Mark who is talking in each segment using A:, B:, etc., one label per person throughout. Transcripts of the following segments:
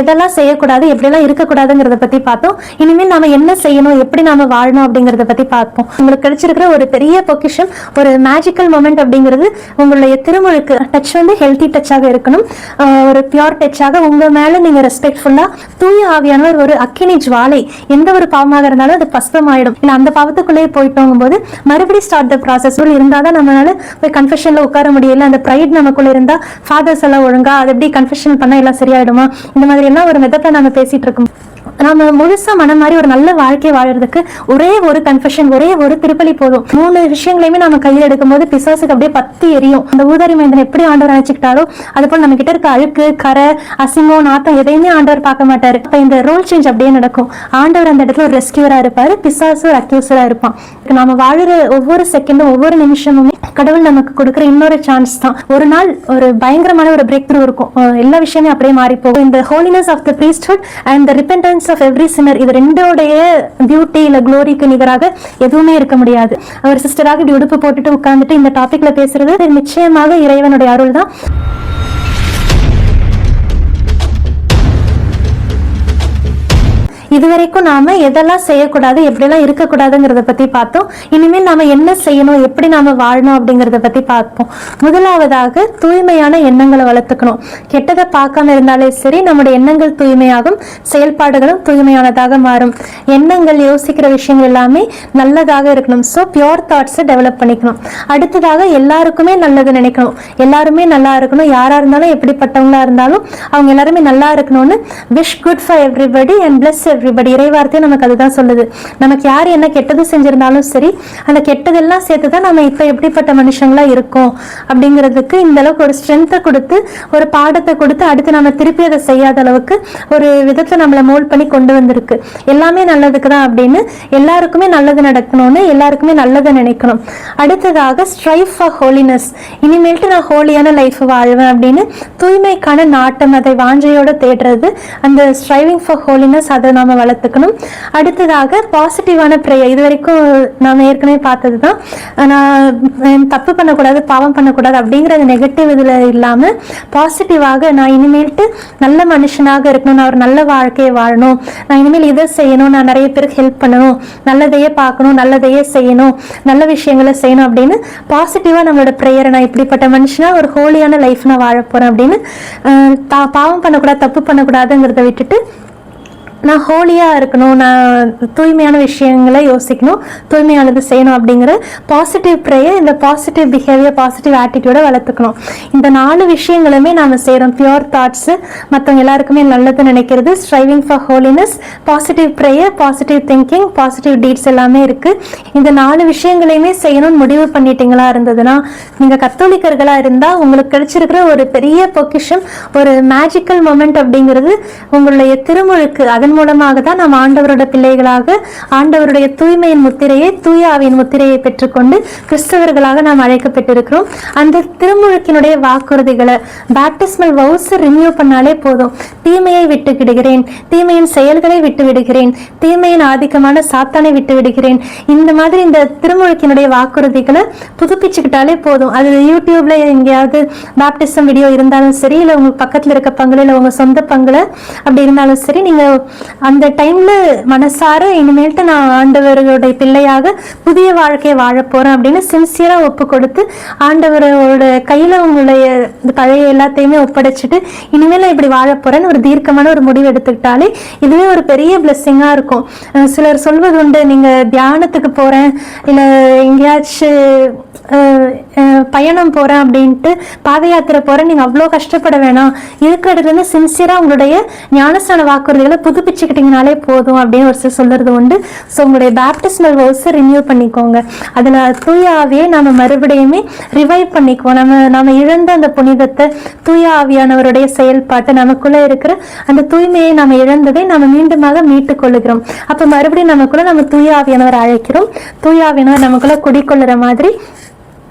A: எதெல்லாம் செய்யக்கூடாது, எப்படியெல்லாம் இருக்கக்கூடாதுங்கிறத பத்தி பார்த்தோம். இனிமேல் நாம என்ன செய்யணும், எப்படி நாம வாழணும் அப்படிங்கறத பத்தி பார்ப்போம். உங்களுக்கு கிடைச்சிருக்கிற ஒரு பெரிய பொக்கிஷம், ஒரு மேஜிக்கல் மொமெண்ட் அப்படிங்கிறது உங்களுடைய திருமுழுக்கு. டச் வந்து ஹெல்த்தி டச்சாக இருக்கணும், ஒரு பியூர் டச்சாக உங்க மேல நீங்க ரெஸ்பெக்ட்ஃபுல்லா. தூய ஆவியானவர் ஒரு அக்கினி ஜுவாலை, எந்த ஒரு பாவமாக இருந்தாலும் அது பஸ்பமாயிடும். இல்லை அந்த பாவத்துக்குள்ளேயே போயிட்டோங்கும் போது மறுபடியும் ஸ்டார்ட் த ப்ராசஸ் இருந்தாதான் நம்மளால போய் கன்ஃபெஷன்ல உட்கார முடியல. அந்த ப்ரைட் நமக்குள்ள இருந்தா ஃபாதர்ஸ் எல்லாம் ஒழுங்கா அது எப்படி கன்ஃபெஷன் பண்ணா எல்லாம் சரியாயிடுமா, இந்த மாதிரி எல்லாம் ஒரு மெத்தட்ல நம்ம பேசிட்டு இருக்கோம். நம்ம முழுசா மனம் மாதிரி ஒரு நல்ல வாழ்க்கை வாழறதுக்கு ஒரே ஒரு கன்ஃபெஷன், ஒரே ஒரு திருப்பலி போதும். 3 விஷயங்களையுமே நம்ம கையில் எடுக்கும் போது பிசாசுக்கு அப்படியே பத்தி எரியும். அந்த ஊதாரி மைந்தன் எப்படி ஆண்டவர் நினைச்சுக்கிட்டாரோ அது போல நம்ம கிட்ட இருக்க அழுக்கு, கரை, அசிங்கம், நாத்தம் எதையுமே ஆண்டவர் பார்க்க மாட்டாரு. அப்ப இந்த ரோல் சேஞ்ச் அப்படியே நடக்கும். ஆண்டவர் அந்த இடத்துல ஒரு ரெஸ்கியூரா இருப்பாரு, பிசாசு ஒரு அக்யூசரா இருப்பான். நாம வாழுற ஒவ்வொரு செகண்டும் ஒவ்வொரு நிமிஷமுமே கடவுள் நமக்கு கொடுக்குற இன்னொரு சான்ஸ் தான். ஒரு நாள் ஒரு பயங்கரமான ஒரு பிரேக் த்ரூ இருக்கும், எல்லா விஷயமே அப்படியே மாறி போகும். இந்த holiness of the priesthood and the repentance of every sinner, இது ரெண்டோடைய பியூட்டி இல்ல க்ளோரிக்கு நிகராக எதுவுமே இருக்க முடியாது. அவர் சிஸ்டராக இப்படி உடுப்பு போட்டுட்டு உட்கார்ந்துட்டு இந்த டாபிக்ல பேசுறது நிச்சயமாக இறைவனுடைய அருள் தான். இதுவரைக்கும் நாம எதெல்லாம் செய்யக்கூடாது, எப்படியெல்லாம் இருக்கக்கூடாதுங்கிறத பத்தி பார்த்தோம். இனிமேல் நாம என்ன செய்யணும், எப்படி நாம வாழணும் அப்படிங்கறத பத்தி பார்ப்போம். முதலாவதாக தூய்மையான எண்ணங்களை வளர்த்துக்கணும். கெட்டதை பார்க்காம இருந்தாலே சரி, நம்முடைய எண்ணங்கள் தூய்மையாகும், செயல்பாடுகளும் தூய்மையானதாக மாறும். எண்ணங்கள், யோசிக்கிற விஷயங்கள் எல்லாமே நல்லதாக இருக்கணும். ஸோ பியூர் தாட்ஸை டெவலப் பண்ணிக்கணும். அடுத்ததாக எல்லாருக்குமே நல்லது நினைக்கணும், எல்லாருமே நல்லா இருக்கணும். யாரா இருந்தாலும் எப்படிப்பட்டவங்களா இருந்தாலும் அவங்க எல்லாருமே நல்லா இருக்கணும்னு wish good for everybody and plus everybody. இறைவார்த்தையும் நமக்கு அதுதான் சொல்லுது. நமக்கு யார் என்ன கெட்டது செஞ்சிருந்தாலும் சரி, அந்த கெட்டதெல்லாம் சேர்த்துதான் நம்ம இப்ப எப்படிப்பட்ட மனுஷங்களா இருக்கோம் அப்படிங்கிறதுக்கு இந்த அளவுக்கு ஒரு ஸ்ட்ரென்த்தை கொடுத்து, ஒரு பாடத்தை கொடுத்து, அடுத்து நம்ம திருப்பி அதை செய்யாத அளவுக்கு ஒரு விதத்தை நம்மளை மோல்ட் பண்ணி கொண்டு வந்திருக்கு. எல்லாமே நல்லதுக்கு தான் அப்படின்னு, எல்லாருக்குமே நல்லது நடக்கணும்னு, எல்லாருக்குமே நல்லதை நினைக்கணும். அடுத்ததாக ஸ்ட்ரைவ் ஃபார் ஹோலினஸ். இனிமேல்ட்டு நான் ஹோலியான லைஃப் வாழ்வேன் அப்படின்னு தூய்மைக்கான நாட்டம், அதை வாஞ்சையோட தேடுறது, அந்த ஸ்ட்ரைவிங் ஃபார் ஹோலினஸ், அதை நாம வளர்த்துக்கணும். அடுத்ததாக பாசிட்டிவான ப்ரேயர். இது வரைக்கும் நாம ஏற்கனவே பார்த்ததுதான், நான் தப்பு பண்ணக்கூடாது, பாவம் பண்ணக்கூடாது அப்படிங்கிற நெகட்டிவ் இதுல இல்லாம பாசிட்டிவாக நான் இனிமேல்ட்டு நல்ல மனுஷனாக இருக்கணும், நான் ஒரு நல்ல வாழ்க்கையை வாழணும், நான் இனிமேல் இதை செய்யணும், நான் நிறைய பேருக்கு ஹெல்ப் பண்ணணும், நல்லதையே பார்க்கணும், நல்லதையே செய்யணும், நல்ல விஷயங்களை செய்யணும் அப்படின்னு பாசிட்டிவா நம்மளோட ப்ரேயரை, நான் இப்படிப்பட்ட மனுஷனா ஒரு ஹோலியான லைஃப் நான் வாழ போறேன் அப்படின்னு, பாவம் பண்ணக்கூடாது, தப்பு பண்ணக்கூடாதுங்கிறத விட்டுட்டு நான் ஹோலியா இருக்கணும், நான் தூய்மையான விஷயங்களை யோசிக்கணும், தூய்மையானது செய்யணும் அப்படிங்கிற பாசிட்டிவ் ப்ரேயர், இந்த பாசிட்டிவ் பிஹேவியர், பாசிட்டிவ் ஆட்டிடியூட வளர்த்துக்கணும். இந்த 4 விஷயங்களுமே நாம செய்யறோம். பியூர் தாட்ஸ், மற்றவங்க எல்லாருக்குமே நல்லது நினைக்கிறது, striving for holiness, positive prayer, positive thinking, positive deeds எல்லாமே இருக்கு. இந்த 4 விஷயங்களையுமே செய்யணும்னு முடிவு பண்ணிட்டீங்களா இருந்ததுன்னா, நீங்க கத்தோலிக்கர்களா இருந்தா உங்களுக்கு கிடைச்சிருக்கிற ஒரு பெரிய பொக்கிஷம், ஒரு மேஜிக்கல் மொமெண்ட் அப்படிங்கிறது உங்களுடைய திருமுழுக்கு. அதன் மூலமாக தான் நாம் ஆண்டவரோட பிள்ளைகளாக ஆண்டவருடைய தூய்மையின் முத்திரையை, தூய ஆவியின் முத்திரையை பெற்றுக்கொண்டு கிறிஸ்தவர்களாக நாம் அழைக்கப்பட்டிருக்கிறோம். அந்த திருமுழுக்கினுடைய வாக்குறுதிகளை, பேப்டிஸ்மல் வவுஸ் ரினியூ பண்ணாலே போதும். தீமையை விட்டு விடுகிறேன், தீமையின் செயல்களை விட்டு விடுகிறேன், தீமையின் ஆதிக்கமான சாத்தானை விட்டு விடுகிறேன், இந்த மாதிரி இந்த திருமுழுக்கினுடைய வாக்குறுதிகளை புதுப்பிச்சுக்கிட்டாலே போதும். அது யூடியூப்ல எங்கேயாவது பேப்டிசம் வீடியோ இருந்தாலும் சரி, இல்லை உங்க பக்கத்துல இருக்க பங்குல, இல்லை உங்க சொந்த பங்குல அப்படி இருந்தாலும் சரி, நீங்க அந்த டைம்ல மனசார இனிமேல்ட்டு நான் ஆண்டவர்களுடைய பிள்ளையாக புதிய வாழ்க்கையை வாழ போறேன் அப்படின்னு சின்சியரா ஒப்பு கொடுத்து ஆண்டவரோட கையில உங்களுடைய பழைய எல்லாத்தையுமே ஒப்படைச்சிட்டு இனிமேல் இப்படி வாழ போறேன்னு ஒரு தீர்க்கமான ஒரு முடிவு எடுத்துக்கிட்டாலே இதுவே ஒரு பெரிய பிளெஸ்ஸிங்கா இருக்கும். சிலர் சொல்வது உண்டு, நீங்க தியானத்துக்கு போறேன், இல்ல எங்கேயாச்சும் பயணம் போறேன் அப்படின்ட்டு, பாத யாத்திரை போறேன், நீங்க அவ்வளோ கஷ்டப்பட வேணாம், இருக்கிற இடத்துல இருந்து சின்சியரா உங்களுடைய ஞானஸ்தான வாக்குறுதிகளை புதுப்பிச்சுக்கிட்டீங்கனாலே போதும் அப்படின்னு ஒரு சில சொல்றது உண்டு. ஸோ உங்களுடைய பேப்டிஸ்மல் வவுஸை ரினியூ பண்ணிக்கோங்க. அதுல தூய ஆவியை நம்ம மறுபடியுமே ரிவைவ் பண்ணிக்குவோம். நம்ம இழந்த அந்த புனிதத்தை, தூய ஆவியானவருடைய செயல்பாட்டை, நமக்குள்ள இருக்கிற அந்த தூய்மையை நம்ம இழந்ததை நம்ம மீண்டுமாக மீட்டுக் கொள்ளுகிறோம். அப்ப மறுபடியும் நமக்குள்ள நம்ம தூய ஆவியானவர் அழைக்கிறோம். தூய ஆவியானவர் நமக்குள்ள குடிக்கொள்ளுற மாதிரி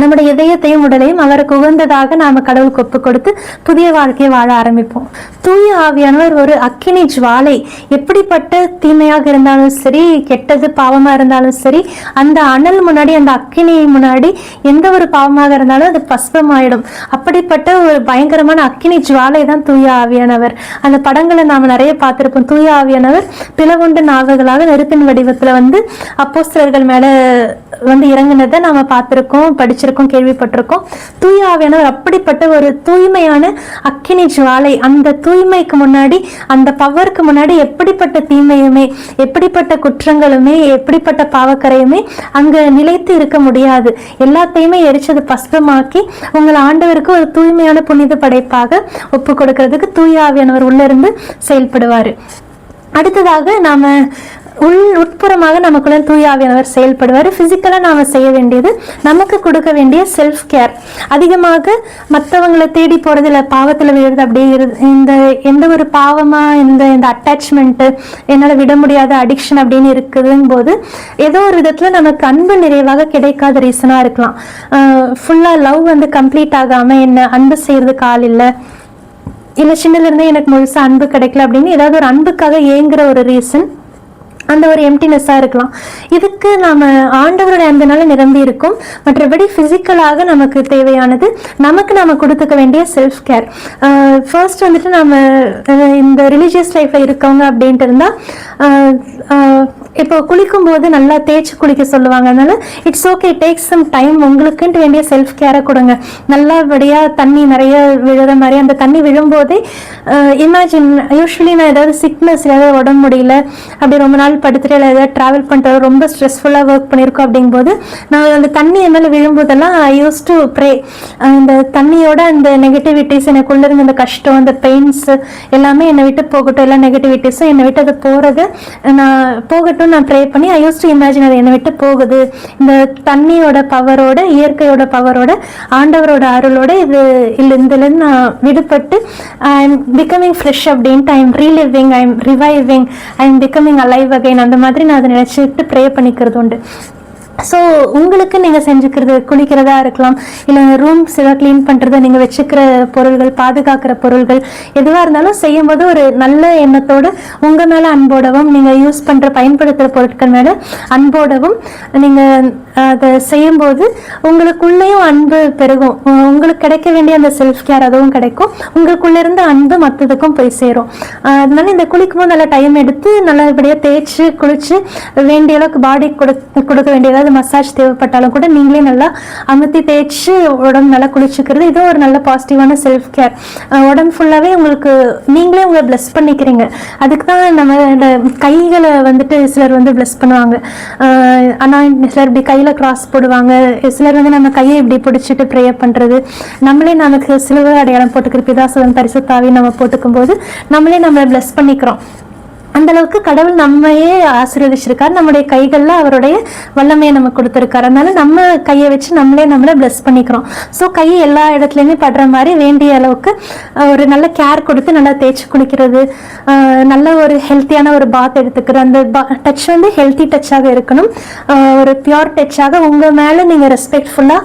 A: நம்முடைய இதயத்தையும் உடலையும் அவருக்கு உகந்ததாக நாம கடவுளுக்கு ஒப்பு கொடுத்து புதிய வாழ்க்கையை வாழ ஆரம்பிப்போம். தூய ஆவியானவர் ஒரு அக்கினி ஜுவாலை. எப்படிப்பட்ட தீமையாக இருந்தாலும் சரி, கெட்டது பாவமா இருந்தாலும் சரி, அந்த அனல் முன்னாடி, அந்த அக்கினி முன்னாடி எந்த ஒரு பாவமாக இருந்தாலும் அது பஸ்பமாயிடும். அப்படிப்பட்ட ஒரு பயங்கரமான அக்கினி ஜுவாலை தான் தூய ஆவியானவர். அந்த படங்களை நாம நிறைய பார்த்திருப்போம். தூய ஆவியானவர் பிளவுண்ட நாவுகளாக நெருப்பின் வடிவத்துல அப்போஸ்தலர்கள் மேல இறங்குனதை நாம பார்த்திருக்கோம், படிச்சிருக்கோம், கேள்விப்பட்டிருக்கோம். தூய ஆவியானவர் அப்படிப்பட்ட ஒரு தூய்மையான அக்கினி ஜுவாலை. அந்த தூய்மைக்கு முன்னாடி, அந்த பவருக்கு முன்னாடி எப்படிப்பட்ட தீமையுமே, எப்படிப்பட்ட குற்றங்களுமே, எப்படிப்பட்ட பாவக்கரையுமே அங்க நிலைத்து இருக்க முடியாது. எல்லாத்தையுமே எரிச்சது பஸ்பமாக்கி உங்களை ஆண்டவருக்கு ஒரு தூய்மையான புனித படைப்பாக ஒப்பு கொடுக்கறதுக்கு தூய ஆவியானவர் உள்ள இருந்து செயல்படுவாரு. அடுத்ததாக நாம உட்புறமாக நமக்குள்ள தூய ஆவியானவர் செயல்படுவார். பிசிக்கலா நாம செய்ய வேண்டியது, நமக்கு கொடுக்க வேண்டிய செல்ஃப் கேர். அதிகமாக மற்றவங்களை தேடி போறது இல்ல, பாவத்துல விழுறது. அப்படியே இந்த எந்த ஒரு பாவமா இந்த அட்டாச்மெண்ட், என்னால விட முடியாத அடிக்ஷன் அப்படின்னு இருக்குதுங்க போது ஏதோ ஒரு விதத்துல நமக்கு அன்பு நிறைவாக கிடைக்காத ரீசனா இருக்கலாம். ஃபுல்லா லவ் கம்ப்ளீட் ஆகாம என்ன அன்பு செய்யறதுக்கு ஆள் இல்லை, இல்ல சின்னல இருந்தே எனக்கு முழுசா அன்பு கிடைக்கல அப்படின்னு ஏதாவது ஒரு அன்புக்காக ஏங்குற ஒரு ரீசன், அந்த ஒரு எம்டினஸா இருக்கலாம். இதுக்கு நாம ஆண்டவருடைய அன்பனால நிரம்பி இருக்கும். மற்றபடி பிசிக்கலாக நமக்கு தேவையானது, நமக்கு நாம கொடுத்துக்க வேண்டிய செல்ஃப் கேர். ஃபர்ஸ்ட் நாம இந்த ரிலீஜியஸ் லைஃப்ல இருக்கவங்க அப்படின்ட்டு இருந்தா இப்போ குளிக்கும் போது நல்லா தேய்ச்சி குளிக்க சொல்லுவாங்க. அதனால it's okay, take some time. உங்களுக்குன்ட்டு வேண்டிய செல்ஃப் கேரை கொடுங்க. நல்லபடியா தண்ணி நிறைய விழுற மாதிரி, அந்த தண்ணி விழும்போதே இமேஜின். யூஸ்வலி நான் ஏதாவது சிக்னஸ், ஏதாவது உடம்பு முடியல, அப்படி ரொம்ப நாள் படுத்துட்டு ஏதாவது டிராவல் பண்ணிட்டு ரொம்ப ஸ்ட்ரெஸ்ஃபுல்லா ஒர்க் பண்ணியிருக்கோம் அப்படிங்கும்போது நான் அந்த தண்ணி என் மேல விழும்போதெல்லாம் ஐ யூஸ் டு ப்ரே. அந்த தண்ணியோட அந்த நெகட்டிவிட்டிஸ், எனக்குள்ள இருந்த அந்த கஷ்டம், அந்த பெயின்ஸ் எல்லாமே என்னை விட்டு போகட்டும், எல்லா நெகட்டிவிட்டிஸும் என்னை விட்டு அது போறது நான் போகட்டும் நான் ப்ரே பண்ணி ஐ யூஸ் டு இமேஜின் அது என்னை விட்டு போகுது. இந்த தண்ணியோட பவரோட, இயற்கையோட பவரோட, ஆண்டவரோட அருளோட இதுலேருந்து நான் விடுபட்டு ஐ எம் பிகமிங் ஃப்ரெஷ் அப்படின்ட்டு I am reliving, I am reviving, I am becoming alive again. அந்த மாதிரி நான் அதை நினைச்சிட்டு ப்ரே பண்ணிக்கிறது உண்டு. ஸோ உங்களுக்கு நீங்கள் செஞ்சுக்கிறது, குளிக்கிறதா இருக்கலாம், இல்லை ரூம்ஸ் ஏதாவது க்ளீன் பண்ணுறது, நீங்கள் வச்சுக்கிற பொருள்கள், பாதுகாக்கிற பொருள்கள் எதுவாக இருந்தாலும் செய்யும்போது ஒரு நல்ல எண்ணத்தோடு உங்கள் மேலே அன்போடவும், நீங்கள் யூஸ் பண்ணுற பயன்படுத்துகிற பொருட்கள் மேலே அன்போடவும் நீங்கள் அதை செய்யும்போது உங்களுக்குள்ளேயும் அன்பு பெருகும். உங்களுக்கு கிடைக்க வேண்டிய அந்த செல்ஃப் கேர் அதுவும் கிடைக்கும். உங்களுக்குள்ள இருந்து அன்பு மற்றதுக்கும் போய் சேரும். அதனால இந்த குளிக்கும் போது நல்லா டைம் எடுத்து நல்லபடியாக தேய்ச்சி குளிச்சு வேண்டிய அளவுக்கு பாடி கொடுக்க வேண்டிய ஏதாவது மசாஜ் தேவைப்பட்டாலும் கூட நீங்களே நல்லா அமுத்தி தேய்ச்சி உடம்பு நல்லா குளிச்சுக்கிறது, இதுவும் ஒரு நல்ல பாசிட்டிவான செல்ஃப் கேர். உடம்பு ஃபுல்லாகவே உங்களுக்கு நீங்களே உங்களை பிளஸ் பண்ணிக்கிறீங்க. அதுக்கு தான் நம்ம கைகளை சிலர் பிளஸ் பண்ணுவாங்க. ஆனால் சிலர் இப்படி கையில் கிராஸ் போடுவாங்க, சிலர் நம்ம கையை இப்படி பிடிச்சிட்டு ப்ரேயர் பண்ணுறது, நம்மளே நமக்கு சிலுவை அடையாளம் போட்டுக்கிற பிதாசுதன் பரிசுத்தாவி நம்ம போட்டுக்கும் போது நம்மளே நம்மளை பிளஸ் பண்ணிக்கிறோம். அந்த அளவுக்கு கடவுள் நம்மையே ஆசீர்வதிச்சிருக்காரு. நம்முடைய கைகள்ல அவருடைய வல்லமையை நமக்கு கொடுத்திருக்காரு. அதனால நம்ம கையை வச்சு நம்மளை பிளஸ் பண்ணிக்கிறோம். ஸோ கையை எல்லா இடத்துலையுமே படுற மாதிரி வேண்டிய அளவுக்கு ஒரு நல்ல கேர் கொடுத்து நல்லா தேய்ச்சி குளிக்கிறது, நல்ல ஒரு ஹெல்த்தியான ஒரு பாத் எடுத்துக்கிறது. அந்த டச் ஹெல்த்தி டச்சாக இருக்கணும், ஒரு பியூர் டச்சாக. உங்க மேல நீங்க ரெஸ்பெக்ட்ஃபுல்லா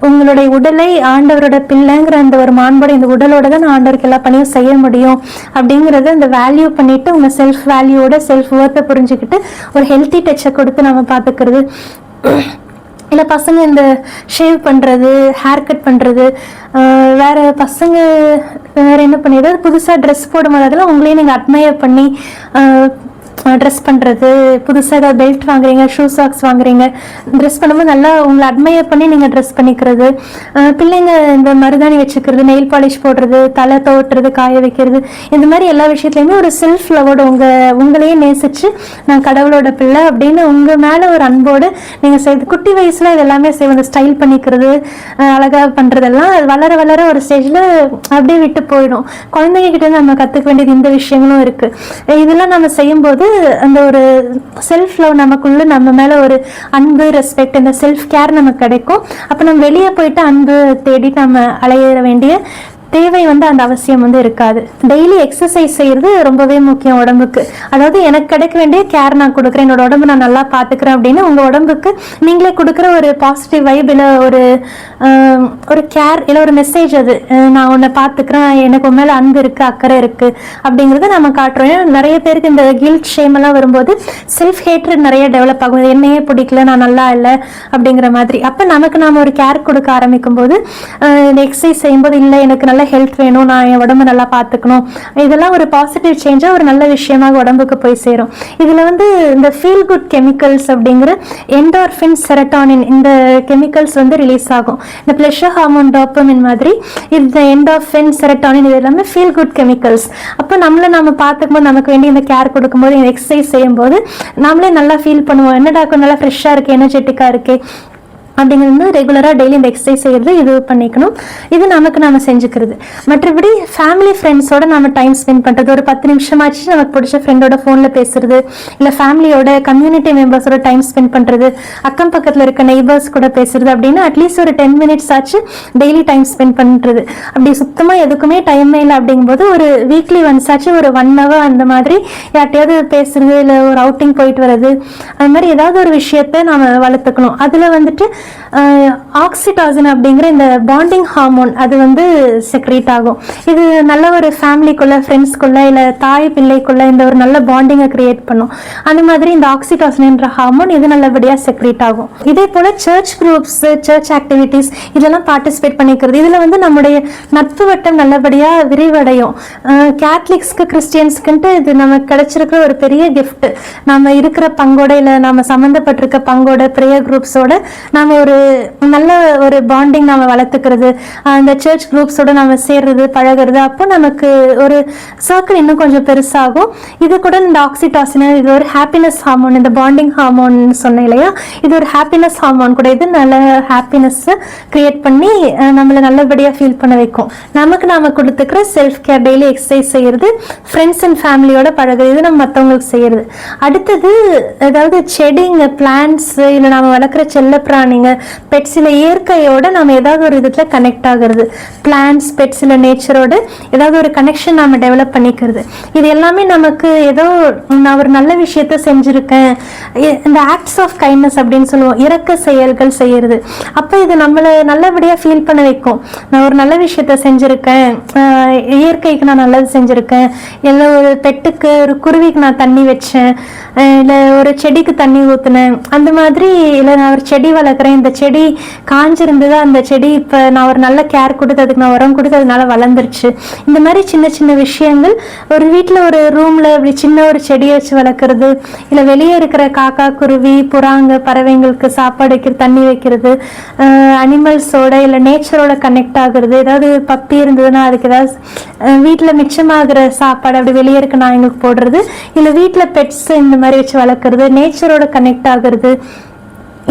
A: உங்களுடைய உடலை ஆண்டவரோட பிள்ளைங்கிற அந்த ஒரு மாண்போட, இந்த உடலோட தான் ஆண்டவருக்கு எல்லா பணியும் செய்ய முடியும் அப்படிங்கறத அந்த வேல்யூ பண்ணிட்டு உங்க செல்ஃப் வேல்யூவோட செல்ஃப் ஒர்த்தை புரிஞ்சுக்கிட்டு ஒரு ஹெல்த்தி டச்சை கொடுத்து நம்ம பார்த்துக்கிறது. இல்லை பசங்க இந்த ஷேவ் பண்ணுறது, ஹேர் கட் பண்ணுறது, வேறு பசங்க வேறு என்ன பண்ணிடுறது, புதுசாக ட்ரெஸ் போடும்போது அதெல்லாம் உங்களையும் நீங்கள் அட்மையர் பண்ணி ட்ரெஸ் பண்ணுறது, புதுசாக ஏதாவது பெல்ட் வாங்குறீங்க, ஷூ சாக்ஸ் வாங்குறீங்க, ட்ரெஸ் பண்ணும்போது நல்லா உங்களை அட்மையர் பண்ணி நீங்கள் ட்ரெஸ் பண்ணிக்கிறது. பிள்ளைங்க இந்த மருதாணி வச்சுக்கிறது, நெயில் பாலிஷ் போடுறது, தலை தோட்டுறது, காய வைக்கிறது, இந்த மாதிரி எல்லா விஷயத்துலையுமே ஒரு செல்ஃப் லவோட உங்களையே நேசிச்சு நான் கடவுளோட பிள்ளை அப்படின்னு உங்கள் மேலே ஒரு அன்போடு நீங்கள் செய்வது. குட்டி வயசில் இது எல்லாமே செய்வது, ஸ்டைல் பண்ணிக்கிறது, அழகாக பண்ணுறதெல்லாம் வளர வளர ஒரு ஸ்டேஜில் அப்படியே விட்டு போயிடும். குழந்தைங்க கிட்ட நம்ம கற்றுக்க வேண்டியது இந்த விஷயங்களும் இருக்குது. இதெல்லாம் நம்ம செய்யும்போது அந்த ஒரு செல்ஃப் லவ் நமக்குள்ள, நம்ம மேல ஒரு அன்பு, ரெஸ்பெக்ட், இந்த செல்ஃப் கேர் நமக்கு கிடைக்கும். அப்ப நம்ம வெளியே போயிட்டு அன்பு தேடி நம்ம அலைய வேண்டிய தேவை வந்து அந்த அவசியம் வந்து இருக்காது. டெய்லி எக்ஸசைஸ் செய்யறது ரொம்பவே முக்கியம் உடம்புக்கு. அதாவது எனக்கு கிடைக்க வேண்டிய கேர் நான் கொடுக்குறேன், என்னோட உடம்பு நான் நல்லா பாத்துக்கிறேன் அப்படின்னு உங்க உடம்புக்கு நீங்களே கொடுக்குற ஒரு பாசிட்டிவ் வைப், இல்ல ஒரு கேர், இல்ல ஒரு மெசேஜ். அது நான் உன்னை பாத்துக்கிறேன், எனக்கு உன் மேல அன்பு இருக்கு, அக்கறை இருக்கு அப்படிங்கறத நம்ம காட்டுறோம். ஏன்னா நிறைய பேருக்கு இந்த கில்ட் ஷேம் எல்லாம் வரும்போது செல்ஃப் ஹேட்ரட் நிறைய டெவலப் ஆகும். என்னையே பிடிக்கல, நான் நல்லா இல்லை அப்படிங்கிற மாதிரி. அப்ப நமக்கு நாம ஒரு கேர் கொடுக்க ஆரம்பிக்கும் போது எக்ஸசைஸ் செய்யும்போது இல்லை எனக்கு நல்ல ஹெல்த் வேணும், நான் என் உடம்பு நல்லா பார்த்துக்கணும், இதெல்லாம் ஒரு பாசிட்டிவ் சேஞ்சா ஒரு நல்ல விஷயமாக உடம்புக்கு போய் சேரும். இதுல வந்து இந்த ஃபீல் குட் கெமிக்கல்ஸ் அப்படிங்கிற என்டார்பின், செரட்டானின் இந்த கெமிக்கல்ஸ் வந்து ரிலீஸ் ஆகும். இந்த பிளஷர் ஹார்மோன், டோபமின் மாதிரி இந்த என்டார்பின், செரட்டானின் இது எல்லாமே ஃபீல் குட் கெமிக்கல்ஸ். அப்போ நம்மளை நம்ம பார்த்துக்கும் போது, நமக்கு வேண்டிய இந்த கேர் கொடுக்கும்போது, இந்த எக்ஸசைஸ் செய்யும்போது நம்மளே நல்லா ஃபீல் பண்ணுவோம். என்னடா நல்லா ஃப்ரெஷ்ஷா இருக்கு, எனர்ஜெட்டிக்கா இருக்கு அப்படிங்கிறது ரெகுலராக டெய்லி இந்த எக்ஸசைஸ் செய்கிறது இது பண்ணிக்கணும். இது நமக்கு நம்ம செஞ்சுக்கிறது. மற்றபடி ஃபேமிலி ஃப்ரெண்ட்ஸோட நம்ம டைம் ஸ்பெண்ட் பண்ணுறது, ஒரு 10 நிமிஷமாச்சு நமக்கு பிடிச்ச ஃப்ரெண்டோட ஃபோனில் பேசுறது, இல்லை ஃபேமிலியோட கம்யூனிட்டி மெம்பர்ஸோட டைம் ஸ்பெண்ட் பண்ணுறது, அக்கம் பக்கத்தில் இருக்க நெய்பர்ஸ் கூட பேசுறது அப்படின்னு அட்லீஸ்ட் ஒரு 10 மினிட்ஸ் ஆச்சு டெய்லி டைம் ஸ்பெண்ட் பண்ணுறது. அப்படி சுத்தமாக எதுக்குமே டைமே இல்லை அப்படிங்கும்போது ஒரு வீக்லி ஒன்ஸ் ஆச்சு ஒரு 1 hour அந்த மாதிரி யார்ட்டையாவது பேசுறது, இல்லை ஒரு அவுட்டிங் போயிட்டு வர்றது, அது மாதிரி ஏதாவது ஒரு விஷயத்த நம்ம வளர்த்துக்கணும். அதில் வந்துட்டு ஆக்சிடாசின் அப்படிங்கிற இந்த பாண்டிங் ஹார்மோன் அது வந்து செக்ரேட் ஆகும். இது நல்ல ஒரு ஃபேமிலிக்குள்ள, ஃப்ரெண்ட்ஸ்குள்ள, இல்லை தாய் பிள்ளைக்குள்ள இந்த ஒரு நல்ல பாண்டிங்கை கிரியேட் பண்ணும். அந்த மாதிரி இந்த ஆக்சிடாசின் என்ற ஹார்மோன் இது நல்லபடியாக செக்ரேட் ஆகும். இதே போல சர்ச் குரூப்ஸ், சர்ச் ஆக்டிவிட்டிஸ் இதெல்லாம் பார்ட்டிசிபேட் பண்ணிக்கிறது. இதில் வந்து நம்முடைய நட்பு வட்டம் நல்லபடியாக விரிவடையும். கேத்தலிக்ஸ்க்கு, கிறிஸ்டியன்ஸ்க்குன்ட்டு இது நமக்கு கிடைச்சிருக்கிற ஒரு பெரிய கிஃப்ட். நம்ம இருக்கிற பங்கோட, இல்லை நம்ம சம்மந்தப்பட்டிருக்க பங்கோட, ப்ரேயர் குரூப்ஸோட நம்ம ஒரு நல்ல ஒரு பாண்டிங் நாம வளர்த்துக்கிறது, அந்த சர்ச் குரூப்ஸோட நம்ம சேர்றது, பழகிறது. அப்போ நமக்கு ஒரு சர்க்கிள் இன்னும் கொஞ்சம் பெருசாகும். இது கூட இந்த ஆக்சிடாசின் இது ஒரு ஹாப்பினஸ் ஹார்மோன், இந்த பாண்டிங் ஹார்மோன் சொன்னேன் இல்லையா, இது ஒரு ஹாப்பினஸ் ஹார்மோன் கூட. இது நல்ல ஹாப்பினஸ் கிரியேட் பண்ணி நம்மளை நல்லபடியாக ஃபீல் பண்ண வைக்கும். நமக்கு நாம கொடுத்துக்கிற செல்ஃப் கேர், டெய்லி எக்ஸசைஸ் செய்யறது, ஃப்ரெண்ட்ஸ் அண்ட் ஃபேமிலியோட பழகிறது, இது நம்ம மற்றவங்களுக்கு செய்யறது. அடுத்தது அதாவது செடிங்க, பிளான்ட்ஸ், இல்லை நம்ம வளர்க்குற செல்ல பிராணிங்க, பெட்ஸ், இல்லை இயற்கையோட நம்ம ஏதாவது ஒரு விதத்தில் கனெக்ட் ஆகிறது. பிளான்ட்ஸ், பெட்ஸ், இல்லை நேச்சரோட ஏதாவது ஒரு கனெக்ஷன் நம்ம டெவலப் பண்ணிக்கிறது. இது எல்லாமே நமக்கு ஏதோ நான் ஒரு நல்ல விஷயத்த செஞ்சுருக்கேன், இந்த ஆக்ட்ஸ் ஆஃப் கைண்ட்னஸ் அப்படின்னு சொல்லுவோம், இரக்க செயல்கள் செய்யறது. அப்போ இது நம்மளை நல்லபடியாக ஃபீல் பண்ண வைக்கும். நான் ஒரு நல்ல விஷயத்த செஞ்சுருக்கேன், இயற்கைக்கு நான் நல்லது செஞ்சுருக்கேன், இல்லை ஒரு பெட்டுக்கு, ஒரு குருவிக்கு நான் தண்ணி வச்சேன், இல்லை ஒரு செடிக்கு தண்ணி ஊற்றுனேன், அந்த மாதிரி. இல்லை நான் ஒரு செடி வளர்க்குறேன், இந்த செடி காஞ்சிருந்தது, அந்த செடி இப்போ நான் ஒரு நல்ல கேர் கொடுத்து அதுக்கு நான் உரம் கொடுத்து அதனால வளர்ந்துருச்சு. இந்த மாதிரி சின்ன சின்ன விஷயங்கள் ஒரு வீட்டில், ஒரு ரூமில் இப்படி சின்ன ஒரு செடியை வச்சு வளர்க்குறது, இல்லை வெளியே இருக்கிற காக்கா, குருவி, புறாங்க, பறவைங்களுக்கு சாப்பாடு வைக்கிறது, தண்ணி வைக்கிறது, அனிமல்ஸோட இல்லை நேச்சரோட கனெக்ட் ஆகுறது. ஏதாவது பப்பி இருந்ததுன்னா அதுக்கு ஏதாவது வீட்டில் மிச்சமாகிற சாப்பாடு அப்படி வெளியே இருக்க நாய்ங்களுக்கு போடுறது, இல்லை வீட்டில் பெட்ஸ் இந்த மாதிரி வச்சு வளர்க்குறது, நேச்சரோட கனெக்ட் ஆகுறது,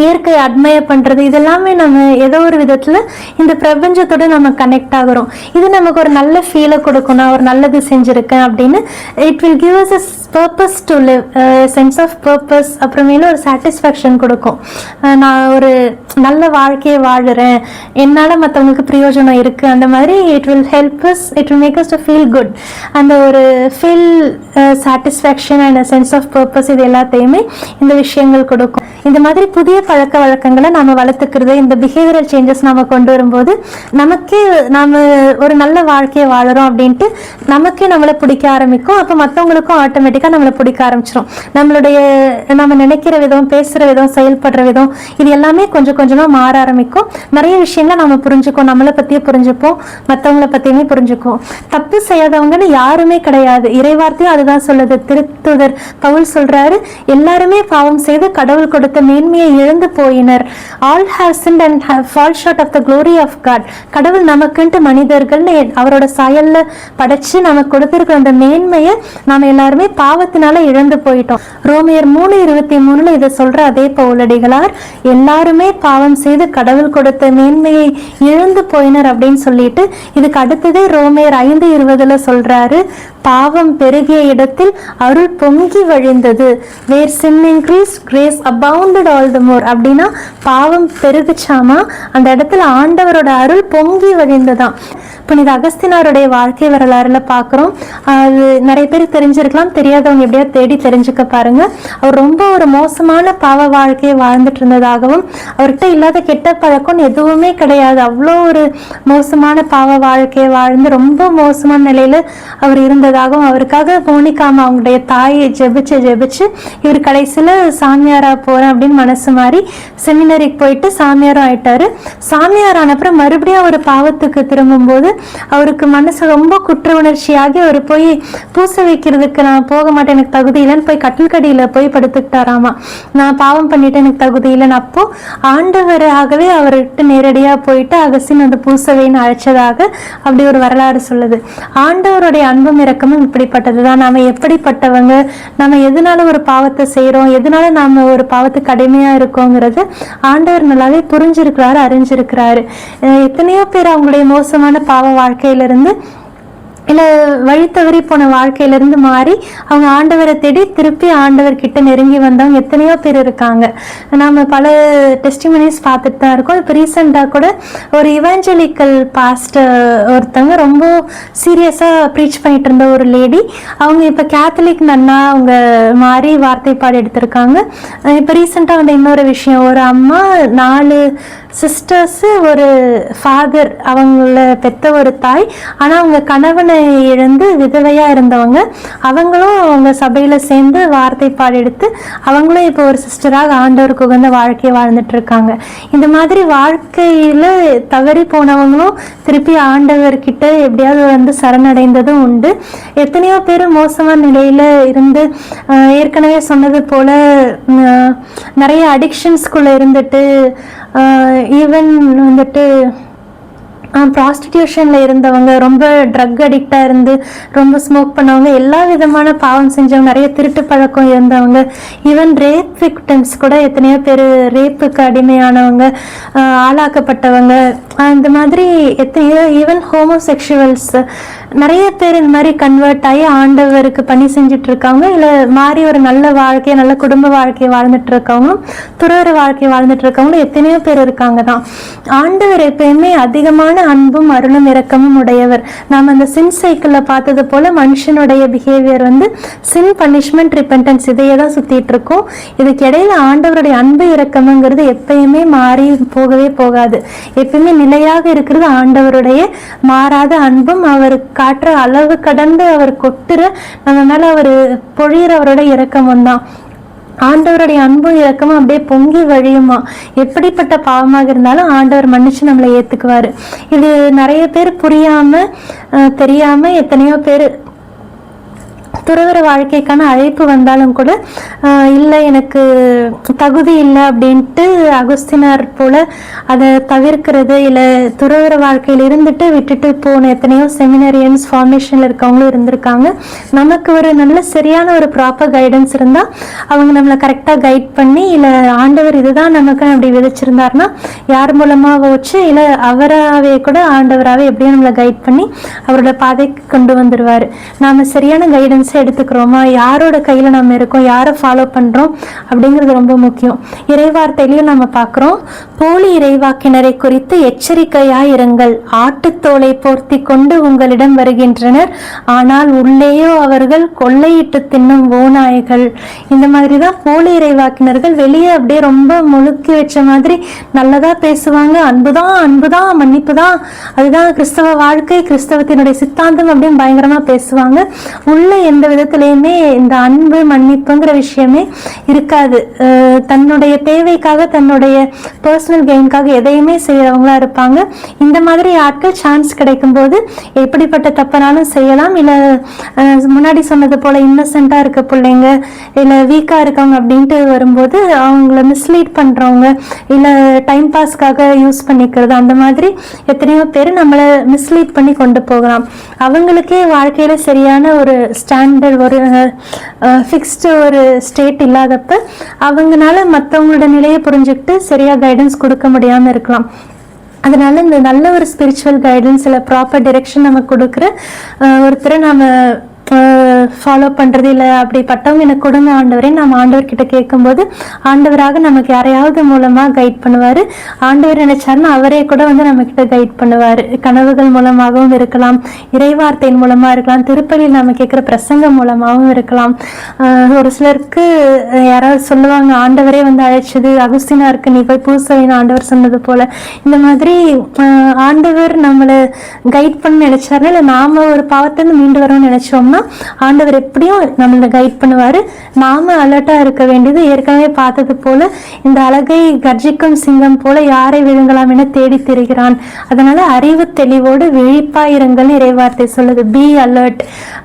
A: இயற்கையை அட்மையர் பண்றது, இதெல்லாமே நம்ம ஏதோ ஒரு விதத்துல இந்த பிரபஞ்சத்தோட நம்ம கனெக்ட் ஆகிறோம். இது நமக்கு ஒரு நல்ல ஃபீலை கொடுக்கும். நான் ஒரு நல்லது செஞ்சிருக்கேன் அப்படின்னு. It will give us a purpose to live, sense of purpose. அப்புறமேலும் ஒரு சாட்டிஸ்ஃபேக்ஷன் கொடுக்கும். நான் ஒரு நல்ல வாழ்க்கையை வாழுறேன், என்னால் மற்றவங்களுக்கு பிரயோஜனம் இருக்கு, அந்த மாதிரி it will help us, it will make us to feel good. அந்த ஒரு feel satisfaction and sense of purpose, இது எல்லாத்தையுமே இந்த விஷயங்கள் கொடுக்கும். இந்த மாதிரி புதிய பழக்க வழக்கங்களை நாம வளர்த்துக்கிறது, இந்த பிஹேவியரல் சேஞ்சஸ் நாம கொண்டு வரும்போது நமக்கே நாம ஒரு நல்ல வாழ்க்கையை வாழறோம் அப்படின்ட்டு நமக்கே நம்மளை பிடிக்க ஆரம்பிக்கும். அப்போ மற்றவங்களுக்கும் ஆட்டோமேட்டிக்கா நம்மளை பிடிக்க ஆரம்பிச்சிடும். நம்மளுடைய நம்ம நினைக்கிற விதம், பேசுற விதம், செயல்படுற விதம், இது எல்லாமே கொஞ்சம் கொஞ்சமா மாற ஆரம்பிக்கும். நிறைய விஷயங்களை நம்ம புரிஞ்சுக்கோம், நம்மளை பத்தியே புரிஞ்சுப்போம், மற்றவங்களை பத்தியுமே புரிஞ்சுக்குவோம். தப்பு செய்யாதவங்கன்னு யாருமே கிடையாது. இறைவார்த்தையும் அதுதான் சொல்லுது. திருத்தூதர் பவுல் சொல்றாரு, எல்லாருமே பாவம் செய்து கடவுள் கொடுத்த மேன்மையை இழந்து போயினர். All have sinned and have fall short of the glory of God. கடவுள் நமக்குன்ட்டு மனிதர்கள் அவரோட சாயல்ல படைச்சு நமக்கு கொடுத்திருக்கிற அந்த மேன்மையை நாம எல்லாருமே பாவத்தினால இழந்து போயிட்டோம். ரோமையர் 3:23 இதை சொல்ற அதே பவுலடிகளார், எல்லாருமே பாவம் செய்து கடவுள் கொடுத்த மேன்மையை இழந்து போயினர் அப்படின்னு சொல்லிட்டு இதுக்கு அடுத்ததே ரோமையர் 5:20 சொல்றாரு, பாவம் பெருகிய இடத்தில் அருள் பொங்கி வழிந்தது. where sin increased, grace abounded all the more. அப்படின்னா பாவம் பெருகுச்சாமா, அந்த இடத்துல ஆண்டவரோட அருள் பொங்கி வழிந்ததாம். புனித அகஸ்தினாருடைய வாழ்க்கை வரலாறுல பார்க்குறோம். அது நிறைய பேர் தெரிஞ்சிருக்கலாம், தெரியாதவங்க எப்படியா தேடி தெரிஞ்சுக்க பாருங்க. அவர் ரொம்ப ஒரு மோசமான பாவ வாழ்க்கையை வாழ்ந்துட்டு இருந்ததாகவும், அவர்கிட்ட இல்லாத கெட்ட பழக்கம் எதுவுமே கிடையாது, அவ்வளோ ஒரு மோசமான பாவ வாழ்க்கையை வாழ்ந்து ரொம்ப மோசமான நிலையில அவர் இருந்ததாகவும், அவருக்காக மோனிகாமா அவங்களுடைய தாயை ஜெபிச்சு இவர் கடைசியில சாமியாரா போறேன் அப்படின்னு மனசு மாறி செமினரிக்கு போயிட்டு சாமியாரும் ஆயிட்டாரு. சாமியார் ஆனப்புறம் மறுபடியும் அவர் பாவத்துக்கு திரும்பும் போது அவருக்கு மனசு ரொம்ப குற்ற உணர்ச்சியாகி அவர் போய் பூசை வைக்கிறதுக்கு நான் போக மாட்டேன், எனக்கு தகுதி இல்லைன்னு போய் கட்டில்கடியில போய் படுத்துக்கிட்டாராமா. நான் பாவம் பண்ணிட்டு எனக்கு தகுதி இல்லைன்னு. அப்போ ஆண்டவராகவே அவர்கிட்ட நேரடியா போயிட்டு அகஸ்டின் அந்த பூசவைன்னு அழைச்சதாக அப்படி ஒரு வரலாறு சொல்லுது. ஆண்டவருடைய அன்பும் இரக்கமும் இப்படிப்பட்டதுதான். நாம எப்படிப்பட்டவங்க, நம்ம எதனால ஒரு பாவத்தை செய்யறோம், எதனால நாம ஒரு பாவத்துக்கு அடிமையா இருக்கோங்கிறது ஆண்டவர் நல்லாவே புரிஞ்சிருக்கிறாரு, அறிஞ்சிருக்கிறாரு. எத்தனையோ பேர் அவங்களுடைய மோசமான பாவ வாழ்க்கையிலிருந்து இல்லை வழி தவறி போன வாழ்க்கையிலிருந்து மாறி அவங்க ஆண்டவரை தேடி திருப்பி ஆண்டவர் கிட்ட நெருங்கி வந்தவங்க எத்தனையோ பேர் இருக்காங்க. நம்ம பல டெஸ்டிமனிஸ் பார்த்துட்டு தான் இருக்கோம். இப்போ ரீசெண்டாக கூட ஒரு இவாஞ்சலிக்கல் பாஸ்டர் ஒருத்தவங்க ரொம்ப சீரியஸாக ப்ரீச் பண்ணிட்டு இருந்த ஒரு லேடி, அவங்க இப்போ கேத்தலிக் நன்னா அவங்க மாறி வார்த்தை பாடி எடுத்திருக்காங்க. இப்போ ரீசெண்டாக வந்த இன்னொரு விஷயம், ஒரு அம்மா 4 சிஸ்டர்ஸு ஒரு ஃபாதர், அவங்கள பெற்ற ஒரு தாய், ஆனால் அவங்க கணவனை இழந்து விதவையாக இருந்தவங்க, அவங்களும் அவங்க சபையில் சேர்ந்து வார்த்தை பாடி எடுத்து அவங்களும் இப்போ ஒரு சிஸ்டராக ஆண்டவருக்கு உகந்த வாழ்க்கையை வாழ்ந்துட்டு இருக்காங்க. இந்த மாதிரி வாழ்க்கையில் தவறி போனவங்களும் திருப்பி ஆண்டவர்கிட்ட எப்படியாவது வந்து சரணடைந்ததும் உண்டு. எத்தனையோ பேர் மோசமான நிலையில் இருந்து ஏற்கனவே சொன்னது போல நிறைய அடிக்ஷன்ஸ்குள்ளே இருந்துட்டு ஈவன் வந்துட்டு ப்ராஸ்டிடியூஷனில் இருந்தவங்க, ரொம்ப ட்ரக் அடிக்டாக இருந்து ரொம்ப ஸ்மோக் பண்ணவங்க, எல்லா விதமான பாவம் செஞ்சவங்க, நிறைய திருட்டு பழக்கம் இருந்தவங்க, ஈவன் ரேப் விக்டிம்ஸ் கூட எத்தனையோ பேர் ரேப்புக்கு அடிமையானவங்க, ஆளாக்கப்பட்டவங்க, அந்த மாதிரி எத்தனையோ ஈவன் ஹோமோசெக்சுவல்ஸ் நிறைய பேர் இந்த மாதிரி கன்வெர்ட் ஆகி ஆண்டவருக்கு பணி செஞ்சுட்டு இருக்காங்க. இல்லை மாறி ஒரு நல்ல வாழ்க்கையை, நல்ல குடும்ப வாழ்க்கையை வாழ்ந்துட்டு இருக்கவங்களும், துறவற வாழ்க்கையை வாழ்ந்துட்டு இருக்கவங்களும் எத்தனையோ பேர் இருக்காங்க தான். ஆண்டவர் எப்பயுமே அதிகமான அன்பும் அருளும் இரக்கமும் உடையவர். நாம் அந்த சின் சைக்கிள்ல பார்த்தது போல மனுஷனுடைய பிஹேவியர் வந்து சின், பனிஷ்மெண்ட், ரிப்பென்டன்ஸ் இதையே தான் சுத்திட்டு இருக்கோம். இதுக்கு இடையில ஆண்டவருடைய அன்பு இரக்கமுங்கிறது எப்பயுமே மாறி போகவே போகாது. எப்பயுமே நிலையாக இருக்கிறது ஆண்டவருடைய மாறாத அன்பும், அவர் காட்டுற அளவு கடந்து அவர் கொட்டுற நம்ம மேல அவர் பொழியிற அவருடைய இரக்கமும் தான். ஆண்டவருடைய அன்பும் இரக்கமும் அப்படியே பொங்கி வழியுமா. எப்படிப்பட்ட பாவமாக இருந்தாலும் ஆண்டவர் மன்னிச்சு நம்மளை ஏத்துக்குவாரு. இது நிறைய பேர் புரியாம தெரியாம எத்தனையோ பேர் துறவற வாழ்க்கைக்கான அழைப்பு வந்தாலும் கூட இல்லை எனக்கு தகுதி இல்லை அப்படின்ட்டு அகுஸ்தினார் போல அதை தவிர்க்கிறது, இல்லை துறவற வாழ்க்கையில் இருந்துட்டு விட்டுட்டு போன எத்தனையோ செமினரியன்ஸ் ஃபார்மேஷனில் இருக்கவங்களும் இருந்திருக்காங்க. நமக்கு ஒரு நல்ல சரியான ஒரு ப்ராப்பர் கைடன்ஸ் இருந்தால் அவங்க நம்மளை கரெக்டாக கைட் பண்ணி, இல்லை ஆண்டவர் இதுதான் நமக்கு அப்படி விதைச்சிருந்தாருன்னா யார் மூலமாக வச்சு, இல்லை அவராகவே கூட ஆண்டவராகவே எப்படியும் நம்மளை கைட் பண்ணி அவரோட பாதைக்கு கொண்டு வந்துடுவார். நாம் சரியான கைடன்ஸ் எடுத்துக்கிறோமா, யாரோட கையில நம்ம இருக்கோம், யாரை ஃபாலோ பண்றோம் அப்படிங்கிறது ரொம்ப முக்கியம். இறைவார்த்தையிலையும் நம்ம பார்க்கிறோம், போலி இறைவாக்கினரை குறித்து எச்சரிக்கையாய் இருங்கள். ஆட்டுத்தோலை போர்த்தி கொண்டு உங்களிடம் வருகின்றனர், ஆனால் உள்ளேயோ அவர்கள் கொள்ளையிட்டு தின்னும் ஓநாய்கள். இந்த மாதிரி தான் போலி இறைவாக்கினர்கள். வெளியே அப்படியே ரொம்ப முழுக்கி வச்ச மாதிரி நல்லதா பேசுவாங்க, அன்புதான் அன்புதான் மன்னிப்பு தான், அதுதான் கிறிஸ்தவ வாழ்க்கை, கிறிஸ்தவத்தினுடைய சித்தாந்தம் அப்படின்னு பயங்கரமா பேசுவாங்க. உள்ள எந்த விதத்திலையுமே இந்த அன்பு மன்னிப்புங்கிற விஷயமே இருக்காது. தன்னுடைய தேவைக்காக, தன்னுடைய பர்சனல் கெயின்காக எதையுமே செய்யறவங்களா இருப்பாங்க. இந்த மாதிரி ஆட்கள் சான்ஸ் கிடைக்கும் போது எப்படிப்பட்ட தப்பனாலும் செய்யலாம். இல்லை முன்னாடி சொன்னது போல இன்னசென்ட்டா இருக்க பிள்ளைங்க, இல்லை வீக்கா இருக்கவங்க அப்படின்ட்டு வரும்போது அவங்கள மிஸ்லீட் பண்றவங்க, இல்லை டைம் பாஸ்க்காக யூஸ் பண்ணிக்கிறது, அந்த மாதிரி எத்தனையோ பேர் நம்மளை மிஸ்லீட் பண்ணி கொண்டு போகலாம். அவங்களுக்கே வாழ்க்கையில சரியான ஒரு ஸ்டாண்டர்ட், ஒரு ஃபிக்ஸ்டு ஒரு ஸ்டேட் இல்லாதப்ப அவங்களால மற்றவங்களோட நிலையை புரிஞ்சுக்கிட்டு சரியா கைடன்ஸ் கொடுக்க முடியாம இருக்கலாம். அதனால இந்த நல்ல ஒரு ஸ்பிரிச்சுவல் கைடன்ஸ், இல்லை ப்ராப்பர் டைரக்ஷன் நம்ம கொடுக்குற ஒருத்தரை நாம ஃபாலோ பண்றது இல்லை அப்படிப்பட்டவங்க எனக்கு கொடுங்க ஆண்டவரே நம்ம ஆண்டவர்கிட்ட கேட்கும்போது ஆண்டவராக நமக்கு யாரையாவது மூலமா கைட் பண்ணுவாரு. ஆண்டவர் நினைச்சாருன்னா அவரே கூட வந்து நம்ம கிட்ட கைட் பண்ணுவாரு. கனவுகள் மூலமாகவும் இருக்கலாம், இறைவார்த்தையின் மூலமா இருக்கலாம், திருப்பலியில் நம்ம கேட்கிற பிரசங்கம் மூலமாகவும் இருக்கலாம். ஒரு சிலருக்கு யாராவது சொல்லுவாங்க ஆண்டவரே வந்து அழைச்சது அகுஸ்தினாருக்கு நீ போய் பூசைன்னு ஆண்டவர் சொன்னது போல. இந்த மாதிரி ஆண்டவர் நம்மளை கைட் பண்ண நினைச்சாருன்னா இல்லை நாம ஒரு பாவத்திலிருந்து மீண்டு வரோம்னு நினைச்சோம்னா ஆண்டவர் எப்படியும் நம்மளை கைட் பண்ணுவாரு. நாம அலர்ட்டா இருக்க வேண்டியது ஏற்கனவே பார்த்தது போல இந்த அழகை கர்ஜிக்கும் சிங்கம் போல யாரை விழுங்கலாம் என தேடி திரிகிறான். அதனால அறிவு தெளிவோடு விழிப்பாயிருங்கள் இறைவார்த்தை சொல்லுது. பி அலர்ட்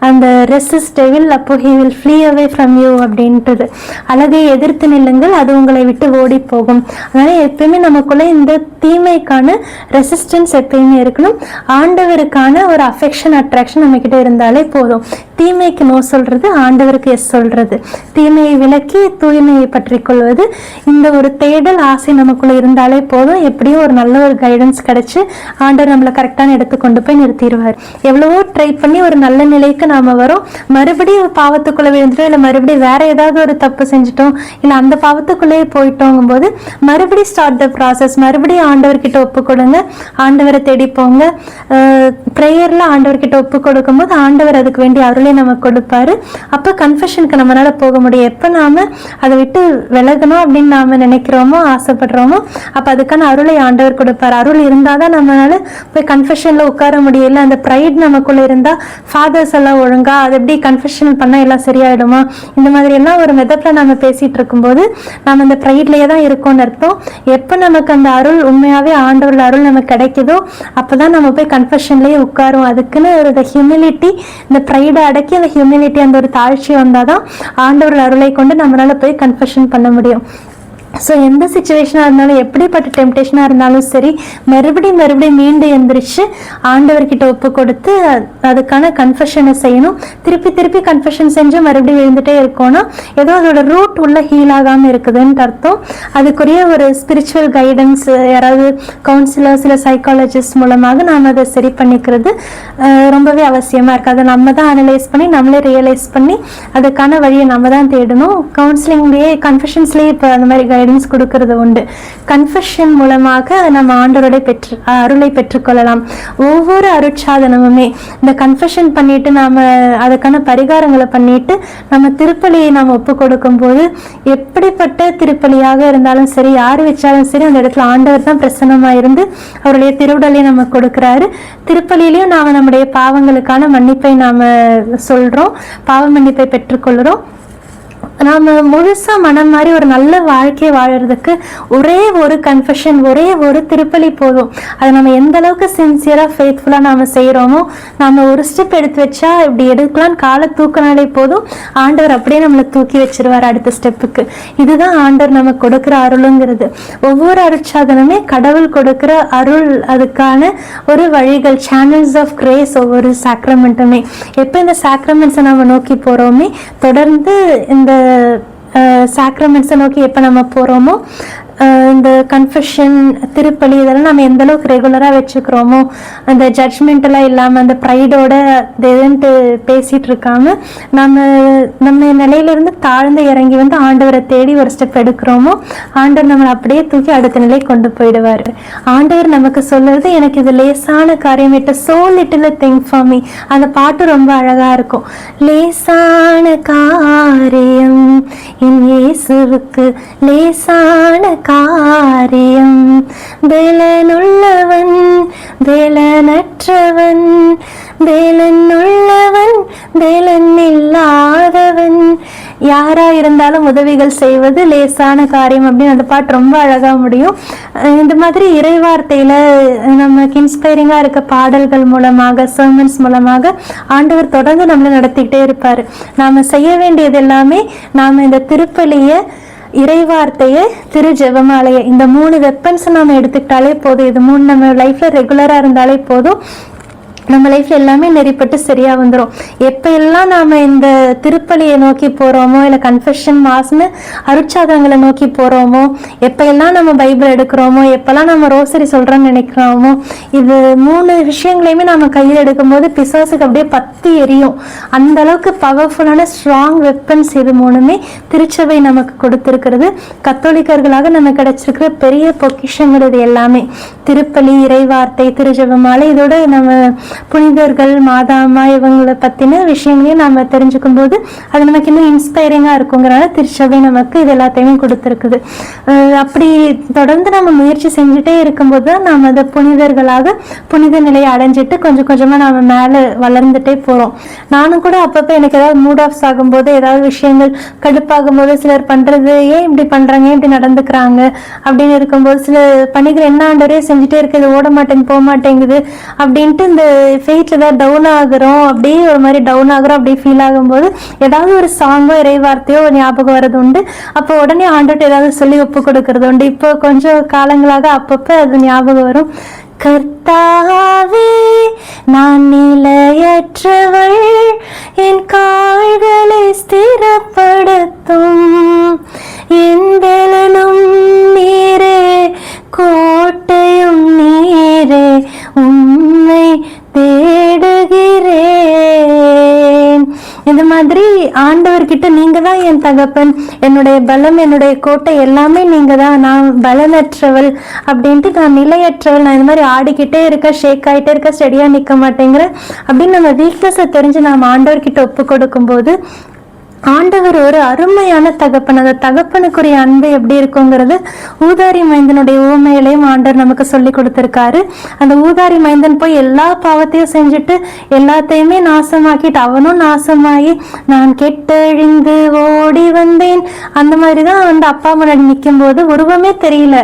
A: அந்த ரெசிஸ்ட் டெவில், அப்போ he will flee away from you அப்படின்றது. அழகை எதிர்த்து நில்லுங்கள், அது உங்களை விட்டு ஓடி போகும். அதனால எப்பயுமே நமக்குள்ள இந்த தீமைக்கான ரெசிஸ்டன்ஸ் எப்பயுமே இருக்கணும். ஆண்டவருக்கான ஒரு அஃபெக்ஷன் அட்ராக்ஷன் நம்ம கிட்ட இருந்தாலே போதும். தீமைக்கு நோ சொல்றது, ஆண்டவருக்கு எஸ் சொல்றது, தீமையை விலக்கி தூய்மையை பற்றி கொள்வது, இந்த ஒரு தேடல் ஆசை நமக்குள்ள இருந்தாலே போதும். எப்படியும் ஒரு நல்ல ஒரு கைடன்ஸ் கிடைச்சு ஆண்டவர் நம்மளை கரெக்டான இடத்து கொண்டு போய் நிறுத்திடுவார். எவ்வளவோ ட்ரை பண்ணி ஒரு நல்ல நிலைக்கு நாம வரோம், மறுபடியும் பாவத்துக்குள்ள விழுந்துட்டோம், இல்லை மறுபடியும் வேற ஏதாவது ஒரு தப்பு செஞ்சுட்டோம், இல்லை அந்த பாவத்துக்குள்ளேயே போயிட்டோங்கும் போது மறுபடியும் ஸ்டார்ட் த ப்ராசஸ். மறுபடியும் ஆண்டவர்கிட்ட ஒப்பு கொடுங்க, ஆண்டவரை தேடி போங்க. ப்ரேயர்ல ஆண்டவர்கிட்ட ஒப்பு கொடுக்கும் போது ஆண்டவர் அதுக்கு வேண்டிய அருளை நமக்கு கொடுப்பாரு. அப்ப கன்ஃபெஷனுக்கு நம்மளால போக முடியும். எப்ப நாம அதை விட்டு விலகணும் அப்படின்னு நாம நினைக்கிறோமோ ஆசைப்படுறோமோ அப்ப அதுக்கான அருளை ஆண்டவர் கொடுப்பாரு. அருள் இருந்தாதான் நம்மளால போய் கன்ஃபெஷன்ல உட்கார முடியல. அந்த ப்ரைட் நமக்குள்ள இருந்தா ஃபாதர்ஸ் எல்லாம் ஒழுங்கா அது எப்படி கன்ஃபெஷன் பண்ணா எல்லாம் சரியாயிடுமா, இந்த மாதிரி எல்லாம் ஒரு மெதப்ல நம்ம பேசிட்டு இருக்கும்போது நம்ம அந்த ப்ரைட்லயே தான் இருக்கோம்னு அர்த்தம். எப்ப நமக்கு அந்த அருள் உண்மையாவே ஆண்டவர்கள் அருள் நமக்கு கிடைக்குதோ அப்பதான் நம்ம போய் கன்ஃபெஷன்லயே உட்காரும். அதுக்குன்னு ஒரு ஹியூமிலிட்டி, இந்த ப்ரைடை அடக்கி அந்த ஹியூமிலிட்டி, அந்த ஒரு தாழ்ச்சி வந்தாதான் ஆண்டவர்கள் அருளை கொண்டு நம்மளால போய் கன்ஃபெஷன் பண்ண முடியும். ஸோ எந்த சுச்சுவேஷனாக இருந்தாலும் எப்படிப்பட்ட டெம்டேஷனாக இருந்தாலும் சரி மறுபடியும் மீண்டு எந்திரிச்சு ஆண்டவர்கிட்ட ஒப்பு கொடுத்து அதுக்கான கன்ஃபெஷனை செய்யணும். திருப்பி கன்ஃபெஷன் செஞ்சு மறுபடியும் எழுந்துட்டே இருக்கோம்னா ஏதோ அதோட ரூட் உள்ள ஹீல் ஆகாமல் இருக்குதுன்னு அர்த்தம். அதுக்குரிய ஒரு ஸ்பிரிச்சுவல் கைடன்ஸ் யாராவது கவுன்சிலர்ஸ் இல்லை சைக்காலஜிஸ்ட் மூலமாக நாம் அதை சரி பண்ணிக்கிறது ரொம்பவே அவசியமாக இருக்குது. அதை நம்ம தான் அனலைஸ் பண்ணி நம்மளே ரியலைஸ் பண்ணி அதுக்கான வழியை நம்ம தான் தேடணும். கவுன்சிலிங்லேயே கன்ஃபெஷன்ஸ்லேயே இப்போ அந்த மாதிரி கைடன்ஸ் கொடுக்கறது உண்டு. கன்ஃபெஷன் மூலமாக நம்ம ஆண்டவருடைய அருளை பெற்றுக்கொள்ளலாம். ஒவ்வொரு அருட்சாதனமுமே இந்த கன்ஃபெஷன் பண்ணிட்டு நாம அதுக்கான பரிகாரங்களை பண்ணிட்டு நம்ம திருப்பலியை நாம் ஒப்பு கொடுக்கும் போது எப்படிப்பட்ட திருப்பலியாக இருந்தாலும் சரி, யார் வச்சாலும் சரி, அந்த இடத்துல ஆண்டவர் தான் பிரசன்னமா இருந்து அவருடைய திருவுடலை நம்ம கொடுக்கிறாரு. திருப்பலியிலையும் நாம நம்முடைய பாவங்களுக்கான மன்னிப்பை நாம சொல்றோம், பாவ மன்னிப்பை பெற்றுக்கொள்கிறோம். நாம முழுசா மனம் மாதிரி ஒரு நல்ல வாழ்க்கையை வாழறதுக்கு ஒரே ஒரு கன்ஃபெஷன், ஒரே ஒரு திருப்பலி போதும். அதை நம்ம எந்த அளவுக்கு சின்சியரா ஃபெய்த்ஃபுல்லா நாம செய்யறோமோ, நாம ஒரு ஸ்டெப் எடுத்து வச்சா இப்படி எடுக்கலாம் காலை தூக்கினாலே போதும், ஆண்டவர் அப்படியே நம்மளை தூக்கி வச்சிருவார் அடுத்த ஸ்டெப்புக்கு. இதுதான் ஆண்டவர் நமக்கு கொடுக்குற அருளுங்கிறது. ஒவ்வொரு அருட்சாதனமே கடவுள் கொடுக்குற அருள், அதுக்கான ஒரு வழிகள், சேனல்ஸ் ஆஃப் கிரேஸ். ஒவ்வொரு சாக்ரமெண்ட்டுமே எப்போ இந்த சாக்ரமெண்ட்ஸை நம்ம நோக்கி போறோமே, தொடர்ந்து இந்த சாக்ரமெண்ட்ஸை நோக்கி எப்போ நம்ம போகிறோமோ இந்த கன்ஃபெஷன் திருப்பலி இதெல்லாம் நம்ம எந்த அளவுக்கு ரெகுலராக வச்சுக்கிறோமோ, அந்த ஜட்ஜ்மெண்டெல்லாம் இல்லாமல் அந்த ப்ரைடோட எதுன்ட்டு பேசிகிட்டு இருக்காம நம்ம நிலையிலேருந்து தாழ்ந்து இறங்கி வந்து ஆண்டவரை தேடி ஒரு ஸ்டெப் எடுக்கிறோமோ ஆண்டவர் நம்மளை அப்படியே தூக்கி அடுத்த நிலை கொண்டு போயிடுவார். ஆண்டவர் நமக்கு சொல்லுறது எனக்கு இது லேசான காரியம், it is so little thing for me. அந்த பாட்டு ரொம்ப அழகாக இருக்கும். லேசான காரியம் என் இயேசுவுக்கு லேசான காரியம், வேலனுள்ளவன் வேலனற்றவன், வேலனுள்ளவன் வேலன் இல்லாதவன், யாரா இருந்தாலும் உதவிகள் செய்வது லேசான காரியம் அப்படின்னு அந்த பாட்டு ரொம்ப அழகா முடியும். இந்த மாதிரி இறைவார்த்தையில நமக்கு இன்ஸ்பைரிங்கா இருக்க பாடல்கள் மூலமாக, சர்மன்ஸ் மூலமாக ஆண்டவர் தொடர்ந்து நம்மளை நடத்திக்கிட்டே இருப்பாரு. நாம செய்ய வேண்டியது எல்லாமே நாம இந்த திருப்பலிய, இறைவார்த்தையை, திரு ஜெபமாலையை, இந்த 3 வெப்பன்ஸ் நாம எடுத்துக்கிட்டாலே போதும். இது 3 நம்ம லைஃப்ல ரெகுலரா இருந்தாலே போதும். நம்ம லைஃப்ல எல்லாமே நெறிப்பட்டு சரியா வந்துடும். எப்ப எல்லாம் நாம இந்த திருப்பலியை நோக்கி போறோமோ, இல்ல கன்ஃபெஷன் மாஸ்னு அருட்சாதனங்களை நோக்கி போறோமோ, எப்ப எல்லாம் நம்ம பைபிள் எடுக்கிறோமோ, எப்பெல்லாம் நம்ம ரோசரி சொல்றோம்னு நினைக்கிறோமோ, இது 3 விஷயங்களையுமே நம்ம கையில் எடுக்கும் போது பிசாசுக்கு அப்படியே பத்தி எரியும். அந்த அளவுக்கு பவர்ஃபுல்லான ஸ்ட்ராங் வெப்பன்ஸ் இது 3மே திருச்சபை நமக்கு கொடுத்திருக்கிறது. கத்தோலிக்கர்களாக நமக்கு கிடைச்சிருக்கிற பெரிய பொக்கிஷங்கள் இது எல்லாமே. திருப்பலி, இறைவார்த்தை, திருஜெபமாலை, இதோட நம்ம புனிதர்கள், மாதாமா இவங்களை பத்தின விஷயங்களையும் நாம தெரிஞ்சுக்கும் போது அது நமக்கு இன்னும் இன்ஸ்பைரிங்கா இருக்குங்கிறனால திருச்சபை நமக்கு இது எல்லாத்தையுமே கொடுத்துருக்குது. அப்படி தொடர்ந்து நம்ம முயற்சி செஞ்சுட்டே இருக்கும்போது தான் நாம அதை புனிதர்களாக புனித நிலையை அடைஞ்சிட்டு கொஞ்சம் கொஞ்சமா நாம மேல வளர்ந்துட்டே போறோம். நானும் கூட அப்பப்ப எனக்கு ஏதாவது மூட் ஆஃப்ஸ் ஆகும்போது, ஏதாவது விஷயங்கள் கடுப்பாகும் போது, சிலர் பண்றது ஏன் இப்படி பண்றாங்க, ஏன் இப்படி நடந்துக்கிறாங்க அப்படின்னு இருக்கும்போது, சில பணிகள் என்ன ஆண்டவரே செஞ்சுட்டே இருக்கு, இது ஓட மாட்டேங்குது, போக மாட்டேங்குது அப்படின்ட்டு இந்த ஃபெய்த்ல தான் டவுன் ஆகுறோம். அப்படியே ஒரு மாதிரி டவுன் ஆகுறோம். அப்படியே ஃபீல் ஆகும்போது ஏதாவது ஒரு சாங்கோ இறைவார்த்தையோ ஞாபகம் வர்றது உண்டு. அப்போ உடனே ஆண்டவர்கிட்ட ஏதாவது சொல்லி ஒப்பு கொடுக்கறது உண்டு. இப்போ கொஞ்சம் காலங்களாக அப்பப்போ அது ஞாபகம் வரும். கர்த்தாவே, நான் நிலையற்றவள், என் கால்களை ஸ்திரப்படுத்தும், என் பலனும் நீரே, கோட்டையும் நீரே, உம்மை தேடுகிறேன். இந்த மாதிரி ஆண்டவர்கிட்ட நீங்க தான் என் தகப்பன், என்னுடைய பலம், என்னுடைய கோட்டை எல்லாமே நீங்க தான், நான் பலனற்றவள் அப்படின்ட்டு, நான் நிலையற்றவள், நான் இந்த மாதிரி ஆடிக்கிட்டே இருக்க, ஷேக் ஆகிட்டே இருக்க, ஸ்டெடியா நிற்க மாட்டேங்கிறேன் அப்படின்னு நம்ம வீக்னஸை தெரிஞ்சு நாம் ஆண்டவர்கிட்ட ஒப்பு கொடுக்கும் போது ஆண்டவர் ஒரு அருமையான தகப்பன். அந்த தகப்பனுக்குரிய அன்பு எப்படி இருக்குங்கிறது ஊதாரி மைந்தனுடைய ஊமையிலையும் ஆண்டவர் நமக்கு சொல்லி கொடுத்திருக்காரு. அந்த ஊதாரி மைந்தன் போய் எல்லா பாவத்தையும் செஞ்சுட்டு எல்லாத்தையுமே நாசமாக்கிட்டு அவனும் நாசமாகி நான் கெட்டழிந்து ஓடி வந்தேன் அந்த மாதிரிதான் வந்து அப்பா முன்னாடி நிற்கும் போது உருவமே தெரியல.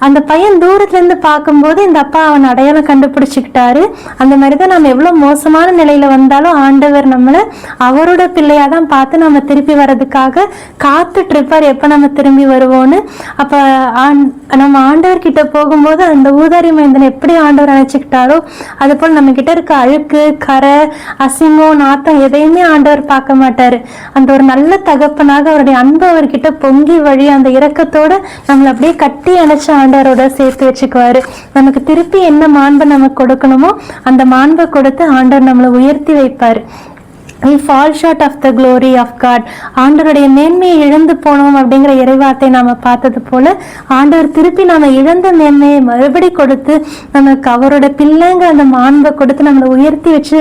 A: அந்த பையன் தூரத்துல இருந்து பார்க்கும்போது இந்த அப்பா அவன் அடையாளம் கண்டுபிடிச்சுக்கிட்டாரு. அந்த மாதிரிதான் நம்ம எவ்வளவு மோசமான நிலையில வந்தாலும் ஆண்டவர் நம்மளை அவரோட பிள்ளையாதான் பார்த்து நம்ம திருப்பி வர்றதுக்காக காத்துட்டு இருப்பார், எப்ப நம்ம திரும்பி வருவோன்னு. அப்ப நம்ம ஆண்டவர் கிட்ட போகும்போது அந்த ஊதாரி மைந்தன் எப்படி ஆண்டவர் நினைச்சுக்கிட்டாரோ அது போல் நம்ம கிட்ட இருக்க அழுக்கு, கரை, அசிங்கம், நாத்தம் எதையுமே ஆண்டவர் பார்க்க மாட்டாரு. அந்த ஒரு நல்ல தகப்பனாக அவருடைய அன்பு அவர்கிட்ட பொங்கி வழி அந்த இரக்கத்தோட நம்மளை அப்படியே கட்டி அணைச்சு ஆண்டவரோட சேர்த்து வச்சுக்குவாரு. நமக்கு திருப்பி என்ன மாண்பை நமக்கு கொடுக்கணுமோ அந்த மாண்பை கொடுத்து ஆண்டவர் நம்மளை உயர்த்தி வைப்பாரு. We fall short of the glory of God. ஆண்டவருடைய மேன்மையை இழந்து போனோம் அப்படிங்கிற இறைவார்த்தை நாம பார்த்தது போல ஆண்டவர் திருப்பி நாம இழந்த மேன்மையை மறுபடி கொடுத்து நமக்கு அவரோட பிள்ளைங்க அந்த மாண்பை கொடுத்து நம்மளை உயர்த்தி வச்சு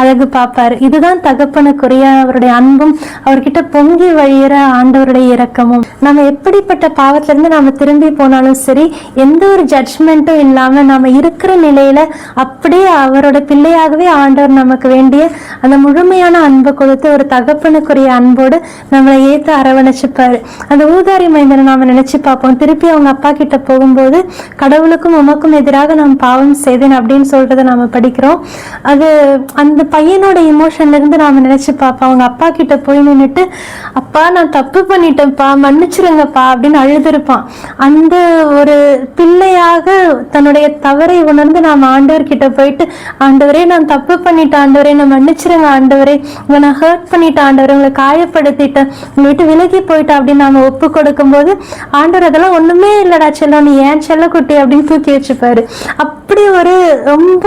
A: அழகு பார்ப்பாரு. இதுதான் தகப்பனுக்குரிய அவருடைய அன்பும் அவர்கிட்ட பொங்கி வழியிற ஆண்டவருடைய இரக்கமும். நம்ம எப்படிப்பட்ட பாவத்துல இருந்து நாம திரும்பி போனாலும் சரி, எந்த ஒரு ஜட்ஜ்மெண்ட்டும் இல்லாம நாம இருக்கிற நிலையில அப்படியே அவரோட பிள்ளையாகவே ஆண்டவர் நமக்கு வேண்டிய அந்த முழுமையான அன்பு கொடுத்து ஒரு தகப்பனுக்குரிய அன்போடு நம்மளை ஏத்து அரவணைச்சுப்பாரு. அந்த ஊதாரி மைந்தனை நாம நினைச்சு பார்ப்போம். திருப்பி அவங்க அப்பா கிட்ட போகும்போது கடவுளுக்கும் உமக்கும் எதிராக நாம் பாவம் செய்தேன் அப்படின்னு சொல்றதை நாம படிக்கிறோம். அது அந்த பையனோட இமோஷன்ல இருந்து நாம நினைச்சு பார்ப்போம். அவங்க அப்பா கிட்ட போய் நின்றுட்டு அப்பா நான் தப்பு பண்ணிட்டேன்ப்பா, மன்னிச்சிருங்கப்பா அப்படின்னு அழுதுருப்பான். அந்த ஒரு பிள்ளையாக தன்னுடைய தவறை உணர்ந்து நாம் ஆண்டவர் கிட்ட போயிட்டு ஆண்டவரே நான் தப்பு பண்ணிட்டேன் ஆண்டவரே, நான் மன்னிச்சிருங்க ஆண்டவரே, உங்களை நான் ஹர்ட் பண்ணிட்டேன் ஆண்டவர், உங்களை காயப்படுத்திட்டேன், உங்களை விட்டு விலகி போயிட்டேன் அப்படின்னு நாம ஒப்பு கொடுக்கும் போது ஆண்டவர் அதெல்லாம் ஒண்ணுமே இல்லடா செல்லம், நீ ஏன் செல்லக்குட்டி அப்படின்னு தூக்கி வச்சுப்பாரு. அப்படி ஒரு ரொம்ப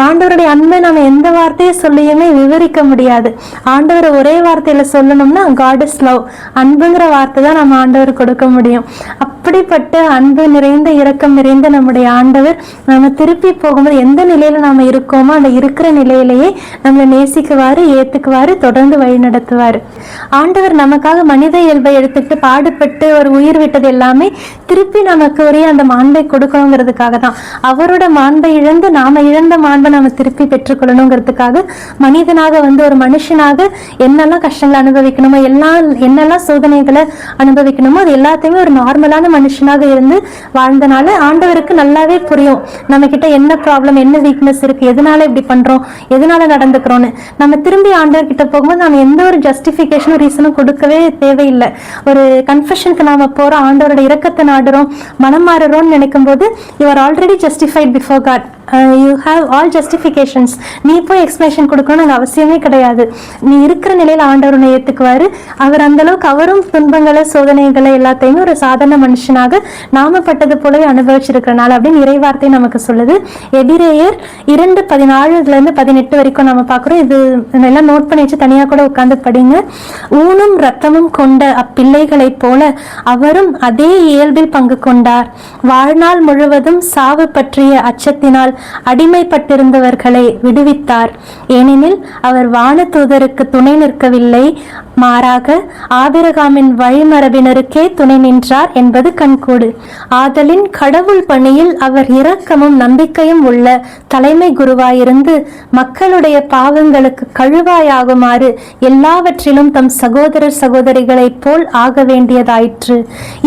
A: ஆண்டவருடைய அன்பை நம்ம எந்த வார்த்தையை சொல்லியுமே விவரிக்க முடியாது. ஆண்டவர் ஒரே வார்த்தையில சொல்லணும்னா காட் இஸ் லவ், அன்புங்கிற வார்த்தை தான் நம்ம ஆண்டவர் கொடுக்க முடியும். அப்படிப்பட்ட அன்பு நிறைந்த இரக்கம் நிறைந்த நம்முடைய ஆண்டவர் நம்ம திருப்பி போகும்போது எந்த நிலையில நாம இருக்கோமோ அந்த இருக்கிற நிலையிலேயே நம்மளை நேசிக்குவாரு, ஏத்துக்குவாரு, தொடர்ந்து வழி நடத்துவாரு. ஆண்டவர் நமக்காக மனித இயல்பை எடுத்துட்டு பாடுபட்டு ஒரு உயிர் விட்டது எல்லாமே திருப்பி நமக்கு ஒரே அந்த மாண்பை கொடுக்கணுங்கிறதுக்காக தான். அவரோட மாண்பை இழந்து நாம இழந்த மாண்பை நாம திருப்பி பெற்றுக்கொள்ளணுங்கிறதுக்காக மனிதனாக வந்து ஒரு மனுஷனாக என்னெல்லாம் கஷ்டங்களை அனுபவிக்கணுமோ, என்னெல்லாம் சோதனைகளை அனுபவிக்கணுமோ அது எல்லாத்தையுமே ஒரு நார்மலான மனுஷனாக இருந்து வாழ்ந்தனால ஆண்டவருக்கு நல்லாவே புரியும் நம்ம கிட்ட என்ன ப்ராப்ளம், என்ன வீக்னஸ் இருக்கு, எதனால இப்படி பண்றோம், எதனால நடந்துக்கிறோன்னு. நம்ம திரும்பி ஆண்டவர் கிட்ட போகும்போது நாம எந்த ஒரு ஜஸ்டிபிகேஷனும் ரீசனும் கொடுக்கவே தேவையில்லை. ஒரு கன்ஃபெஷனுக்கு நாம போறோம், ஆண்டவரோட இரக்கத்தை நாடுறோம், மனம் மாறுறோம்னு நினைக்கும் போது you are already justified before God. You have all justifications. நீ போய் எக்ஸ்பிளேஷன் கொடுக்கணும்னு அவசியமே கிடையாது. நீ இருக்கிற நிலையில் ஆண்டவர் உன்னை ஏற்றுக்குவார். அவர் அந்த அளவுக்கு அவரும் துன்பங்களை சோதனைகளை எல்லாத்தையுமே ஒரு சாதாரண மனுஷனாக நாமப்பட்டது போலவே அனுபவிச்சிருக்கிறனால அப்படின்னு இறைவார்த்தை நமக்கு சொல்லுது. எபிரேயர் 2:14-18 வரைக்கும் நம்ம பார்க்குறோம். இது எல்லாம் நோட் பண்ணி வச்சு தனியாக கூட உட்காந்து படிங்க. ஊனும் இரத்தமும் கொண்ட அப்பிள்ளைகளைப் போல அவரும் அதே இயல்பில் பங்கு கொண்டார். வாழ்நாள் முழுவதும் சாவு பற்றிய அச்சத்தினால் அடிமைப்பட்டிருந்தவர்களை விடுவித்தார். ஏனெனில் அவர் வானதூதருக்கு துணை நிற்கவில்லை, மாறாக ஆபிரகாமின் வழிமரபினருக்கே துணை நின்றார் என்பது கண்கூடு. ஆதலின் கடவுள் பணியில் அவர் இரக்கமும் நம்பிக்கையும் உள்ள தலைமை குருவாயிருந்து மக்களுடைய பாவங்களுக்கு கழுவாயாகுமாறு எல்லாவற்றிலும் தம் சகோதரர் சகோதரிகளைப் போல் ஆக வேண்டியதாயிற்று.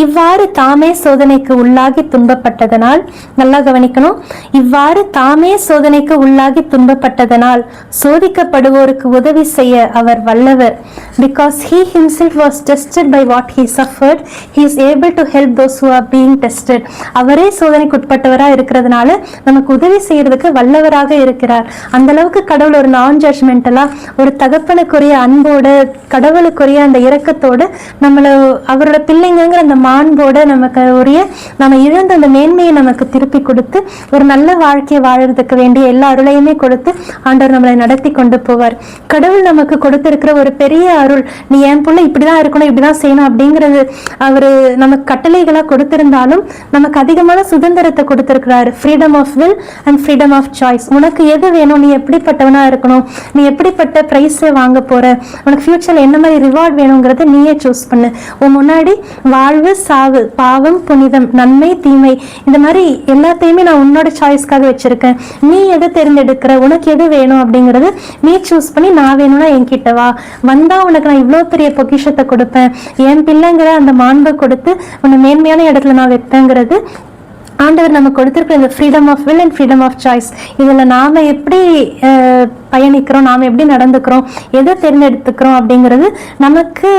A: இவ்வாறு தாமே சோதனைக்கு உள்ளாகி துன்பப்பட்டதனால், நல்லா கவனிக்கணும், இவ்வாறு தாமே சோதனைக்கு உள்ளாகி துன்பப்பட்டதனால் சோதிக்கப்படுவோருக்கு உதவி செய்ய அவர் வல்லவர். Because he himself was tested by what he suffered, he is able to help those who are being tested. அவரே சோதனைக்கு உட்பட்டவராக இருக்கிறதுனால நமக்கு உதவி செய்யறதுக்கு வல்லவராக இருக்கிறார். அந்த அளவுக்கு கடவுள் ஒரு நான் ஜட்ஜ்மெண்டலா, ஒரு தகப்பனுக்குரிய அன்போட, கடவுளுக்குரிய அந்த இரக்கத்தோடு நம்மளை அவரோட பிள்ளைங்கிற அந்த மாண்போட நமக்கு உரிய நம்ம இழந்த அந்த மேன்மையை நமக்கு திருப்பி கொடுத்து ஒரு நல்ல வாழ்க்கையை வாழறதுக்கு வேண்டிய எல்லா அருளையுமே கொடுத்து ஆண்டவர் நம்மளை நடத்தி கொண்டு போவார். கடவுள் நமக்கு கொடுத்திருக்கிற ஒரு பெரிய அருள், நீ என் புள்ள இப்படிதான் இருக்கணும், இப்படிதான் செய்யணும் அப்படிங்கிறது அவரு நமக்கு கட்டளைகளா கொடுத்திருந்தாலும் நமக்கு அதிகமான சுதந்திரத்தை கொடுத்திருக்கிறாரு. Freedom of will and freedom of choice. உனக்கு எது வேணும், நீ எப்படிப்பட்டவனா இருக்கணும், நீ எப்படிப்பட்ட பிரைஸை வாங்க போற, உனக்கு ஃபியூச்சர்ல என்ன மாதிரி ரிவார்ட் வேணுங்கிறத நீயே சூஸ் பண்ணு. உன் முன்னாடி வாழ்வு சாவு, பாவம் புனிதம், நன்மை தீமை, இந்த மாதிரி எல்லாத்தையுமே நான் உன்னோட சாய்ஸ்க்காக வச்சிருக்கேன். நீ எதை தேர்ந்தெடுக்கிற, உனக்கு எது வேணும் அப்படிங்கறது நீ சூஸ் பண்ணி நான் வேணும்னா என்கிட்ட வா, வந்தா உனக்கு நான் இவ்வளோ பெரிய பொக்கிஷத்தை கொடுப்பேன், என் பிள்ளைங்கிற அந்த மாண்பை கொடுத்து உன்னை மேன்மையான இடத்துல நான் வைப்பேங்கிறது ஆண்டவர் நமக்கு கொடுத்திருக்கிற இந்த freedom of will and freedom of choice. இதில் நாம் எப்படி பயணிக்கிறோம், நாம் எப்படி நடந்துக்கிறோம், எதை தேர்ந்தெடுத்துக்கிறோம் அப்படிங்கிறது நமக்கு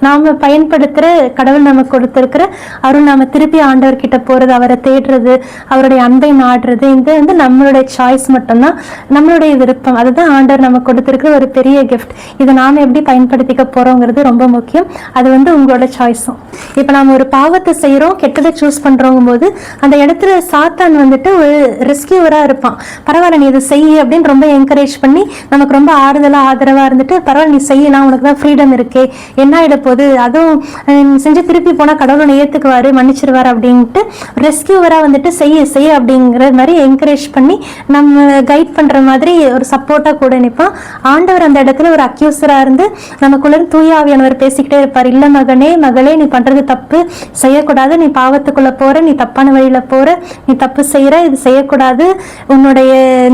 A: நாம் பயன்படுத்துகிற கடவுள் நமக்கு கொடுத்துருக்கிற அருள். நாம் திருப்பி ஆண்டவர் கிட்ட போகிறது, அவரை தேடுறது, அவருடைய அன்பை நாடுறது, இது வந்து நம்மளுடைய சாய்ஸ் மட்டும்தான், நம்மளுடைய விருப்பம். அதுதான் ஆண்டவர் நமக்கு கொடுத்துருக்கிற ஒரு பெரிய கிஃப்ட். இதை நாம் எப்படி பயன்படுத்திக்க போகிறோங்கிறது ரொம்ப முக்கியம். அது வந்து உங்களோட சாய்ஸும். இப்போ நாம் ஒரு பாவத்தை செய்கிறோம், கெட்டதை சூஸ் பண்ணுறோங்கும் போது அந்த இடத்துல சாத்தான் வந்துட்டு ஒரு ரெஸ்கியூவராக இருப்பான். பரவாயில்ல நீ இதை செய்ய அப்படின்னு ரொம்ப என்கரேஜ் பண்ணி நமக்கு ரொம்ப ஆறுதலாக ஆதரவாக இருந்துட்டு, பரவாயில்ல நீ செய்யலாம், உனக்கு தான் ஃப்ரீடம் இருக்கே, என்ன போது, அதுவும் செஞ்சு திருப்பி போனா கடவுளை ஏத்துக்குவாரு, மன்னிச்சிருவாரு அப்படின்ட்டு ரெஸ்கியூவரா வந்துட்டு செய்ய அப்படிங்கிற மாதிரி என்கரேஜ் பண்ணி நம்ம கைட் பண்ற மாதிரி ஒரு சப்போர்ட்டா கூட நிற்பான். ஆண்டவர் அந்த இடத்துல ஒரு அக்யூசரா இருந்து நமக்குள்ள தூயாவியானவர் பேசிக்கிட்டே இருப்பார். இல்ல மகனே மகளே, நீ பண்றது தப்பு, செய்யக்கூடாது, நீ பாவத்துக்குள்ள போற, நீ தப்பான வழியில போற, நீ தப்பு செய்யற, இது செய்யக்கூடாது,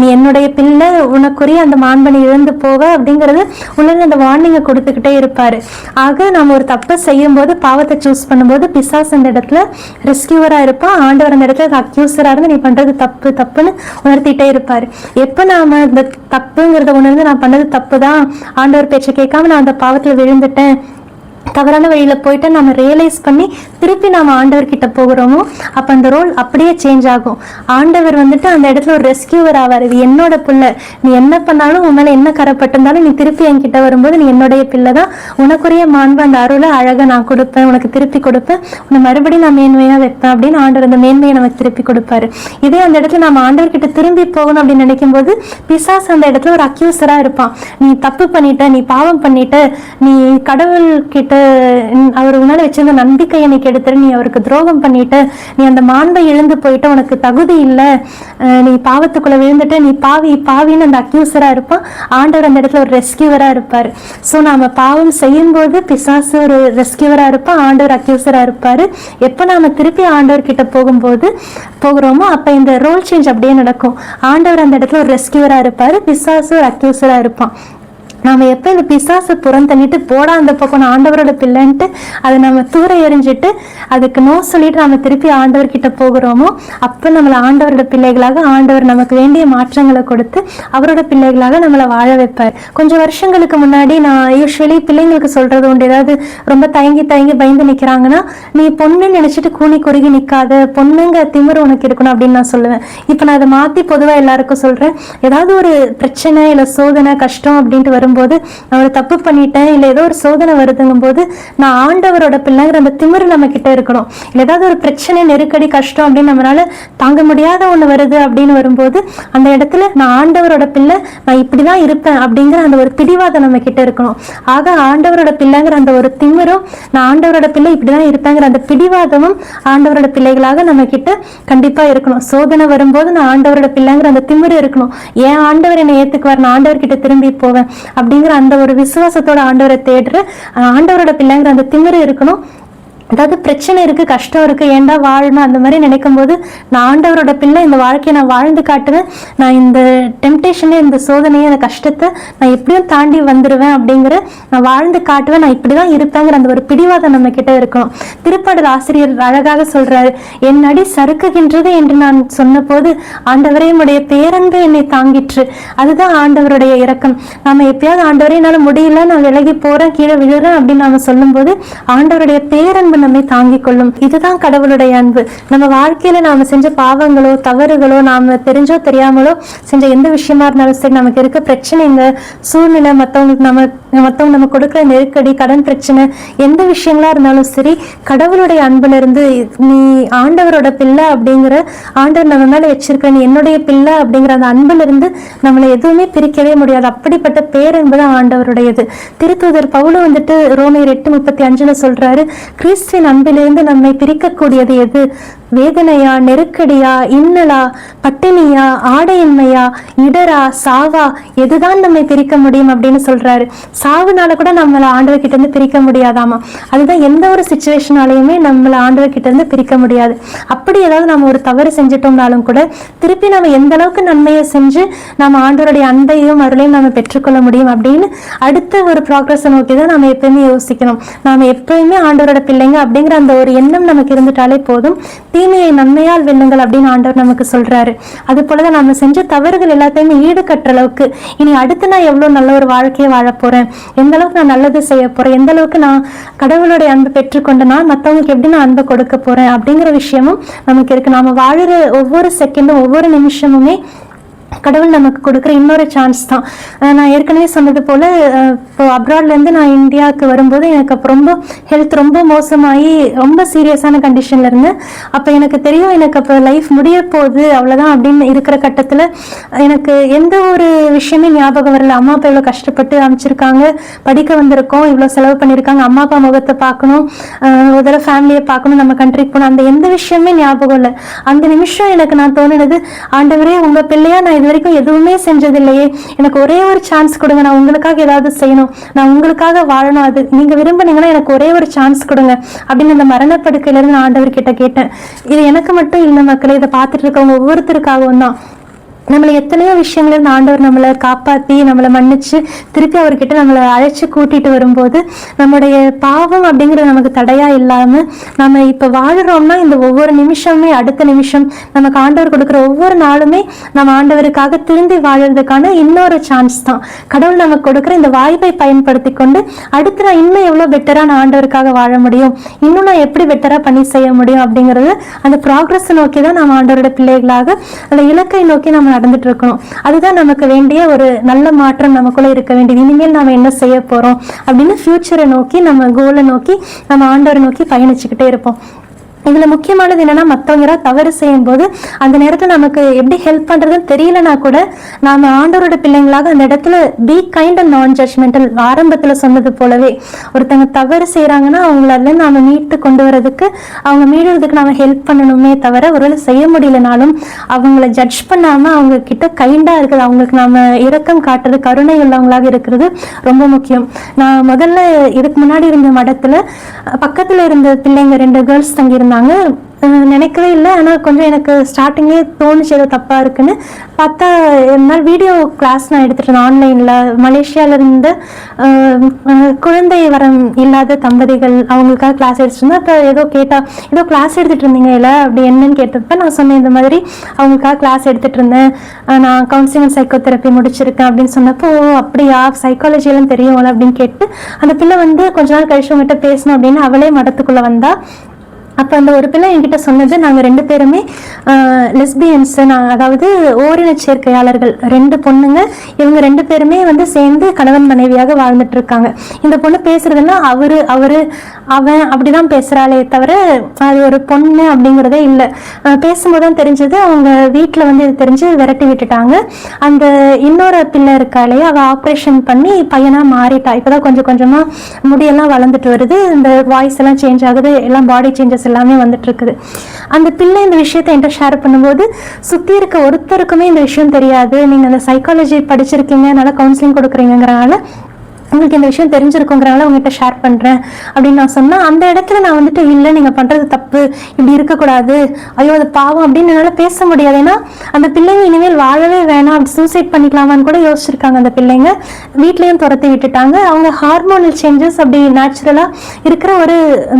A: நீ என்னுடைய பிள்ளை, உனக்குரிய அந்த மாண்பனை இழந்து போவ அப்படிங்கிறது உள்ள அந்த வார்னிங்கை கொடுத்துக்கிட்டே இருப்பாரு. ஆக நம்ம ஒரு தப்பை செய்யும் போது, பாவத்தை சூஸ் பண்ணும்போது பிசாசு அந்த இடத்துல ரெஸ்கியூவரா இருப்பான். ஆண்டவர் அந்த இடத்துல அக்யூசரா இருந்து நீ பண்றது தப்பு தப்புன்னு உணர்த்திட்டே இருப்பாரு. எப்ப நாம இந்த தப்புங்கிறத உணர்ந்து நான் பண்ணது தப்பு தான், ஆண்டவர் பேச்சை கேட்காம நான் அந்த பாவத்துல விழுந்துட்டேன், தவறான வழியில போயிட்டு நம்ம ரியலைஸ் பண்ணி திருப்பி நாம ஆண்டவர்கிட்ட போகிறோமோ, அப்ப அந்த ரோல் அப்படியே சேஞ்ச் ஆகும். ஆண்டவர் வந்துட்டு அந்த இடத்துல ஒரு ரெஸ்கியூவர் ஆவார். இது என்னோட பிள்ளை, நீ என்ன பண்ணாலும், உன் மேல என்ன கரைப்பட்டிருந்தாலும் நீ திருப்பி என்கிட்ட வரும்போது நீ என்னுடைய பிள்ளை தான், உனக்குரிய மாண்பு அந்த அருளை அழகா நான் கொடுப்பேன், உனக்கு திருப்பி கொடுப்பேன், உன்னை மறுபடியும் நான் மேன்மையா வைப்பேன் அப்படின்னு ஆண்டவர் அந்த மேன்மையை நமக்கு திருப்பி கொடுப்பாரு. இதே அந்த இடத்துல நம்ம ஆண்டவர்கிட்ட திரும்பி போகணும் அப்படின்னு நினைக்கும் போது பிசாசு அந்த இடத்துல ஒரு அக்யூசரா இருப்பான். நீ தப்பு பண்ணிட்ட, நீ பாவம் பண்ணிட்ட, நீ கடவுள் கிட்ட அவர் உன்னால வச்சிருந்த நம்பிக்கையை நீ கெடுத்துற, நீ அவருக்கு துரோகம் பண்ணிட்ட, நீ அந்த மாண்பை இழந்து போயிட்ட, உனக்கு தகுதி இல்லை, நீ பாவத்துக்குள்ள விழுந்துட்ட, நீ பாவின்னு அந்த அக்யூசரா இருப்பான். ஆண்டவர் அந்த இடத்துல ஒரு ரெஸ்கியூவரா இருப்பாரு. ஸோ நாம பாவம் செய்யும் போது பிசாசு ஒரு ரெஸ்கியூவரா இருப்பான், ஆண்டவர் அக்யூசரா இருப்பாரு. எப்ப நாம திருப்பி ஆண்டவர் கிட்ட போகிறோமோ அப்ப இந்த ரோல் சேஞ்ச் அப்படியே நடக்கும். ஆண்டவர் அந்த இடத்துல ஒரு ரெஸ்கியூவரா இருப்பாரு, பிசாசு ஒரு அக்யூசரா இருப்பான். நாம எப்ப இந்த பிசாசு புறந்தண்ணிட்டு போடா அந்த பக்கம் ஆண்டவரோட பிள்ளைன்ட்டு அதை நம்ம தூர எறிஞ்சிட்டு அதுக்கு நோ சொல்லிட்டு நம்ம திருப்பி ஆண்டவர்கிட்ட போகிறோமோ அப்ப நம்மளை ஆண்டவரோட பிள்ளைகளாக ஆண்டவர் நமக்கு வேண்டிய மாற்றங்களை கொடுத்து அவரோட பிள்ளைகளாக நம்மளை வாழ வைப்பார். கொஞ்சம் வருஷங்களுக்கு முன்னாடி நான் யூஸ்வலி பிள்ளைங்களுக்கு சொல்றது உண்டு, ஏதாவது ரொம்ப தயங்கி பயந்து நிக்கிறாங்கன்னா, நீ பொண்ணு நினைச்சிட்டு கூனி குறுகி நிக்காத, பொண்ணுங்க திமிரு உனக்கு இருக்கணும் அப்படின்னு நான் சொல்லுவேன். இப்ப நான் அதை மாத்தி பொதுவா எல்லாருக்கும் சொல்றேன். ஏதாவது ஒரு பிரச்சனை இல்ல சோதனை கஷ்டம் அப்படின்ட்டு வரும்போது நான் ஒரு தப்பு பண்ணிட்டேன் இல்ல ஏதோ ஒரு சோதனை வருதுங்கும் போது நான் ஆண்டவரோட பிள்ளைங்கிற அந்த திமிரு நம்ம கிட்ட இருக்கணும். இல்ல ஏதாவது ஒரு பிரச்சனை நெருக்கடி கஷ்டம் அப்படின்னு நம்மளால தாங்க முடியாத ஒண்ணு வருது அப்படின்னு வரும்போது அந்த இடத்துல நான் ஆண்டவரோட பிள்ளை, நான் இப்படிதான் இருப்பேன் அப்படிங்கிற அந்த ஒரு பிடிவாதம் நம்ம கிட்ட இருக்கணும். ஆக ஆண்டவரோட பிள்ளைங்கிற அந்த ஒரு திமிரும் நான் ஆண்டவரோட பிள்ளை இப்படிதான் இருப்பேங்கிற அந்த பிடிவாதமும் ஆண்டவரோட பிள்ளைகளாக நம்ம கிட்ட கண்டிப்பா இருக்கணும். சோதனை வரும்போது நான் ஆண்டவரோட பிள்ளைங்கிற அந்த திமிரு இருக்கணும். ஏன் ஆண்டவர் என்னை ஏத்துக்குவார், நான் ஆண்டவர் கிட்ட திரும்பி போவேன் அப்படிங்கிற அந்த ஒரு விசுவாசத்தோட ஆண்டவரை தேடுற ஆண்டவரோட பிள்ளைங்கிற அந்த திமிரு இருக்கணும். அதாவது பிரச்சனை இருக்கு, கஷ்டம் இருக்கு, ஏண்டா வாழணும் அந்த மாதிரி நினைக்கும் போது நான் ஆண்டவரோட பிள்ளை, இந்த வாழ்க்கையை நான் வாழ்ந்து காட்டுவேன், நான் இந்த டெம்டேஷனே இந்த சோதனையை அந்த கஷ்டத்தை நான் எப்படியும் தாண்டி வந்துடுவேன் அப்படிங்கிற நான் வாழ்ந்து காட்டுவேன், நான் இப்படிதான் இருப்பேங்கிற அந்த ஒரு பிடிவாதம் நம்ம கிட்ட இருக்கணும். திருப்பாடல் ஆசிரியர் அழகாக சொல்றாரு, என் அடி சறுக்குகின்றது என்று நான் சொன்ன போது ஆண்டவரே உடைய பேரன்பு என்னை தாங்கிற்று. அதுதான் ஆண்டவருடைய இரக்கம். நாம எப்பயாவது ஆண்டவரே என்னால முடியல, நான் விலகி போறேன், கீழே விழுறேன் அப்படின்னு நாம சொல்லும் போது ஆண்டவருடைய பேரன்பு நம்மை தாங்கிக் கொள்ளும். இதுதான் கடவுளுடைய அன்பு. நம்ம வாழ்க்கையில நாம செஞ்ச பாவங்களோ தவறுகளோ நாம தெரிஞ்சோ தெரியாமலோ செஞ்ச எந்த விஷயமா இருந்தாலும் சரி, நமக்கு இருக்க பிரச்சனைங்க, சூழ்நிலை, மத்தவங்க நம்ம கொடுக்குற நெருக்கடி, கடன் பிரச்சனை, எந்த விஷயங்களா இருந்தாலும் சரி, கடவுளுடைய அன்புல இருந்து நீ ஆண்டவரோட பிள்ளை அப்படிங்கிற ஆண்டவர் நம்ம மேல வச்சிருக்க நீ என்னுடைய பிள்ளை அப்படிங்கிற அந்த அன்புல இருந்து நம்மளை எதுவுமே பிரிக்கவே முடியாது. அப்படிப்பட்ட பேரன்பு தான் ஆண்டவருடையது. திருத்தூதர் பவுல் வந்துட்டு ரோமர் 8:35 சொல்றாரு, கிறிஸ்துவின் அன்பிலிருந்து நம்மை பிரிக்கக்கூடியது எது? வேதனையா, நெருக்கடியா, இன்னலா, பட்டினியா, ஆடையின்மையா, இடரா, சாவா, எதுதான் நம்மை பிரிக்க முடியும் அப்படின்னு சொல்றாரு. சாவுனால கூட நம்மளை ஆண்டவர் கிட்ட இருந்து பிரிக்க முடியாதாமா. அதுதான் எந்த ஒரு சிச்சுவேஷனாலையுமே நம்மளை ஆண்டவர் கிட்ட இருந்து பிரிக்க முடியாது. அப்படி ஏதாவது நம்ம ஒரு தவறு செஞ்சிட்டோம்னாலும் கூட திருப்பி நம்ம எந்த அளவுக்கு நன்மையை செஞ்சு நம்ம ஆண்டவருடைய அன்பையும் அருளையும் நம்ம பெற்றுக்கொள்ள முடியும் அப்படின்னு அடுத்த ஒரு ப்ராக்ரஸை நோக்கி தான் நம்ம எப்பயுமே யோசிக்கணும். நாம எப்பயுமே ஆண்டவரோட பிள்ளைங்க அப்படிங்கிற அந்த ஒரு எண்ணம் நமக்கு இருந்துட்டாலே போதும். தீமையை நன்மையால் வெல்லுங்கள் அப்படின்னு ஆண்டவர் நமக்கு சொல்றாரு. அது போலதான் நம்ம செஞ்ச தவறுகள் எல்லாத்தையுமே ஈடு கட்டுற அளவுக்கு இனி அடுத்து நான் எவ்வளவு நல்ல ஒரு வாழ்க்கையை வாழ போறேன், எந்த அளவுக்கு நான் நல்லது செய்ய போறேன், எந்த அளவுக்கு நான் கடவுளுடைய அன்பு பெற்றுக்கொண்டனா மற்றவங்களுக்கு எப்படி நான் அன்பை கொடுக்க போறேன் அப்படிங்கிற விஷயமும் நமக்கு இருக்கு. நாம வாழுற ஒவ்வொரு செகண்டும் ஒவ்வொரு நிமிஷமுமே கடவுள் நமக்கு கொடுக்குற இன்னொரு சான்ஸ் தான். நான் ஏற்கனவே சொன்னது போல இப்போ அப்ராட்லேருந்து நான் இந்தியாவுக்கு வரும்போது எனக்கு அப்போ ரொம்ப ஹெல்த் ரொம்ப மோசமாகி ரொம்ப சீரியஸான கண்டிஷனில் இருந்தேன். அப்போ எனக்கு தெரியும் எனக்கு அப்போ லைஃப் முடிய போகுது அவ்வளோதான் அப்படின்னு இருக்கிற கட்டத்தில் எனக்கு எந்த ஒரு விஷயமே ஞாபகம் வரல. அம்மா அப்பா இவ்வளோ கஷ்டப்பட்டு அமைச்சிருக்காங்க, படிக்க வந்திருக்கோம், இவ்வளோ செலவு பண்ணியிருக்காங்க, அம்மா அப்பா முகத்தை பார்க்கணும், ஒரு தடவை ஃபேமிலியை பார்க்கணும், நம்ம கண்ட்ரிக்கு போகணும், அந்த எந்த விஷயமே ஞாபகம் இல்லை. அந்த நிமிஷம் எனக்கு நான் தோணுனது, ஆண்டவரே உங்கள் பிள்ளையா நான் இது வரைக்கும் எதுவுமே செஞ்சதில்லையே, எனக்கு ஒரே ஒரு சான்ஸ் கொடுங்க, நான் உங்களுக்காக ஏதாவது செய்யணும், நான் உங்களுக்காக வாழணும், அது நீங்க விரும்புனீங்கன்னா எனக்கு ஒரே ஒரு சான்ஸ் கொடுங்க அப்படின்னு அந்த மரணப்படுக்கையில இருந்து நான் ஆண்டவர் கிட்ட கேட்டேன். இது எனக்கு மட்டும் இல்லை மக்களே, இதை பார்த்துட்டு இருக்கவங்க ஒவ்வொருத்தருக்காகவும் தான். நம்மளை எத்தனையோ விஷயங்கள ஆண்டவர் நம்மளை காப்பாற்றி நம்மளை மன்னிச்சு திருப்பி அவர்கிட்ட நம்மளை அழைச்சி கூட்டிட்டு வரும்போது நம்முடைய பாவம் அப்படிங்கிறது நமக்கு தடையா இல்லாம நம்ம இப்ப வாழுறோம்னா இந்த ஒவ்வொரு நிமிஷமே அடுத்த நிமிஷம் நமக்கு ஆண்டவர் கொடுக்குற ஒவ்வொரு நாளுமே நம்ம ஆண்டவருக்காக திரும்பி வாழறதுக்கான இன்னொரு சான்ஸ் தான். கடவுள் நமக்கு கொடுக்குற இந்த வாய்ப்பை பயன்படுத்தி கொண்டு அடுத்து நான் இன்னும் எவ்வளவு பெட்டரா நான் ஆண்டவருக்காக வாழ முடியும், இன்னும் நான் எப்படி பெட்டரா பணி செய்ய முடியும் அப்படிங்கிறது அந்த ப்ராக்ரஸ் நோக்கி தான் நம்ம ஆண்டவரோட பிள்ளைகளாக அந்த இலக்கை நோக்கி நம்ம நடந்துட்டு இருக்கணும். அதுதான் நமக்கு வேண்டிய ஒரு நல்ல மாற்றம் நமக்குள்ள இருக்க வேண்டியது. இனிமேல் நாம என்ன செய்ய போறோம் அப்படின்னு ஃபியூச்சரை நோக்கி நம்ம கோலை நோக்கி நம்ம ஆண்டவரை நோக்கி பயணிச்சுக்கிட்டே இருப்போம். இதுல முக்கியமானது என்னன்னா, மற்றவங்க யாராவது தவறு செய்யும் போது அந்த நேரத்துல நமக்கு எப்படி ஹெல்ப் பண்றதுன்னு தெரியலனா கூட நாம ஆண்டவரோட பிள்ளைங்களாக அந்த இடத்துல பி கைண்ட் அண்ட் நான் ஜட்ஜ்மெண்டல். ஆரம்பத்துல சொன்னது போலவே ஒருத்தங்க தவறு செய்யறாங்கன்னா அவங்கள நாம மீட்டு கொண்டு வரதுக்கு அவங்க மீடுறதுக்கு நாம ஹெல்ப் பண்ணணுமே தவிர ஒருவேளை செய்ய முடியலனாலும் அவங்கள ஜட்ஜ் பண்ணாம அவங்க கிட்ட கைண்டா இருக்குது, அவங்களுக்கு நாம இரக்கம் காட்டுறது, கருணை உள்ளவங்களாக இருக்கிறது ரொம்ப முக்கியம். நான் முதல்ல இதுக்கு முன்னாடி இருந்த மடத்துல பக்கத்துல இருந்த பிள்ளைங்க 2 கேர்ள்ஸ் தங்கி இருந்தாங்க. நினைக்கவே இல்லை. ஆனால் கொஞ்சம் எனக்கு ஸ்டார்டிங்லேயே தோணுச்சு ஏதோ தப்பாக இருக்குன்னு. பார்த்தா ஒரு நாள் வீடியோ கிளாஸ் நான் எடுத்துகிட்டு இருந்தேன் ஆன்லைனில். மலேசியாவிலேருந்து குழந்தை வரம் இல்லாத தம்பதிகள் அவங்களுக்காக கிளாஸ் எடுத்துட்டு இருந்தேன். அப்போ ஏதோ ஏதோ கிளாஸ் எடுத்துகிட்டு இருந்தீங்க இல்லை அப்படி என்னன்னு கேட்டப்ப நான் சொன்னேன் இந்த மாதிரி அவங்களுக்காக கிளாஸ் எடுத்துகிட்டு இருந்தேன், நான் கவுன்சிலிங் அண்ட் சைக்கோதெரப்பி முடிச்சிருக்கேன் அப்படின்னு சொன்னப்போ, அப்படியா சைக்காலஜியெல்லாம் தெரியும்ல அப்படின்னு கேட்டு அந்த பிள்ளை கொஞ்ச நாள் கழிச்சு உங்ககிட்ட பேசணும் அப்படின்னு அவளே மடத்துக்குள்ளே வந்தா. அப்போ அந்த ஒரு பிள்ளை என்கிட்ட சொன்னது, நாங்கள் 2 பேருமே லெஸ்பியன்ஸ், அதாவது ஓரின சேர்க்கையாளர்கள், 2 பொண்ணுங்க, இவங்க 2 பேருமே சேர்ந்து கணவன் மனைவியாக வாழ்ந்துட்டு இருக்காங்க. இந்த பொண்ணு பேசுறதுன்னா அவரு அவன் அப்படிதான் பேசுறாளே தவிர அது ஒரு பொண்ணு அப்படிங்கிறதே இல்லை. பேசும்போது தான் தெரிஞ்சது, அவங்க வீட்டில் இது தெரிஞ்சு விரட்டி விட்டுட்டாங்க. அந்த இன்னொரு பிள்ளை இருக்காளே அவள் ஆப்ரேஷன் பண்ணி பையனாக மாறிட்டா. இப்போதான் கொஞ்சம் கொஞ்சமாக முடியெல்லாம் வளர்ந்துட்டு வருது, இந்த வாய்ஸ் எல்லாம் சேஞ்ச் ஆகுது, எல்லாம் பாடி சேஞ்சஸ் எல்லாமே வந்துட்டு இருக்குது. அந்த பிள்ளை இந்த விஷயத்தை என்கிட்ட ஷேர் பண்ணும்போது, சுற்றி இருக்க ஒருத்தருக்குமே இந்த விஷயம் தெரியாது, நீங்கள் அந்த சைக்காலஜி படிச்சிருக்கீங்க, நல்லா கவுன்சிலிங் கொடுக்குறீங்கிறனால உங்களுக்கு இந்த விஷயம் தெரிஞ்சிருக்குங்கிறனால உங்ககிட்ட ஷேர் பண்ணுறேன் அப்படின்னு நான் சொன்னேன். அந்த இடத்துல நான் இல்லை நீங்கள் பண்ணுறது தப்பு, இப்படி இருக்கக்கூடாது, ஐயோ அது பாவம் அப்படின்னு என்னால் பேச முடியாது. ஏன்னா அந்த பிள்ளைங்க இனிமேல் வாழவே வேணாம், அப்படி சூசைட் பண்ணிக்கலாமான்னு கூட யோசிச்சிருக்காங்க. அந்த பிள்ளைங்க வீட்லேயும் துரத்தி விட்டுட்டாங்க. அவங்க ஹார்மோனல் சேஞ்சஸ் அப்படி நேச்சுரலாக இருக்கிற ஒரு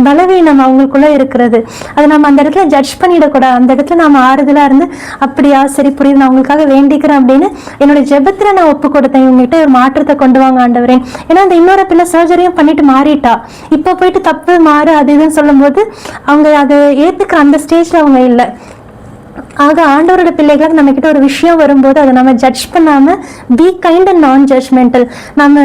A: பலவீனம் அவங்களுக்குள்ளே இருக்கிறது. அதை நம்ம அந்த இடத்துல ஜட்ஜ் பண்ணிடக்கூடாது. அந்த இடத்துல நம்ம ஆறுதலாக இருந்து, அப்படியா சரி புரியுது, நான் உங்களுக்காக வேண்டிக்கிறேன் அப்படின்னு என்னோட ஜெபத்தில் நான் ஒப்பு கொடுத்தேன், இவங்ககிட்ட ஒரு மாற்றத்தை கொண்டு வாங்க ஆண்டவரே. ஏன்னா அந்த இன்னொரு பிள்ளை சர்ஜரியும் பண்ணிட்டு மாறிட்டா, இப்போ போயிட்டு தப்பு மாறு அது இதுன்னு சொல்லும் போது அவங்க அதை ஏத்துக்கிற அந்த ஸ்டேஜ்ல அவங்க இல்லை. ஆக ஆண்டவரோட பிள்ளைகளுக்கு நம்ம கிட்ட ஒரு விஷயம் வரும்போது அதை நம்ம ஜட்ஜ் பண்ணாம பி கைண்ட் அண்ட் நான் ஜட்ஜ்மெண்டல், நம்ம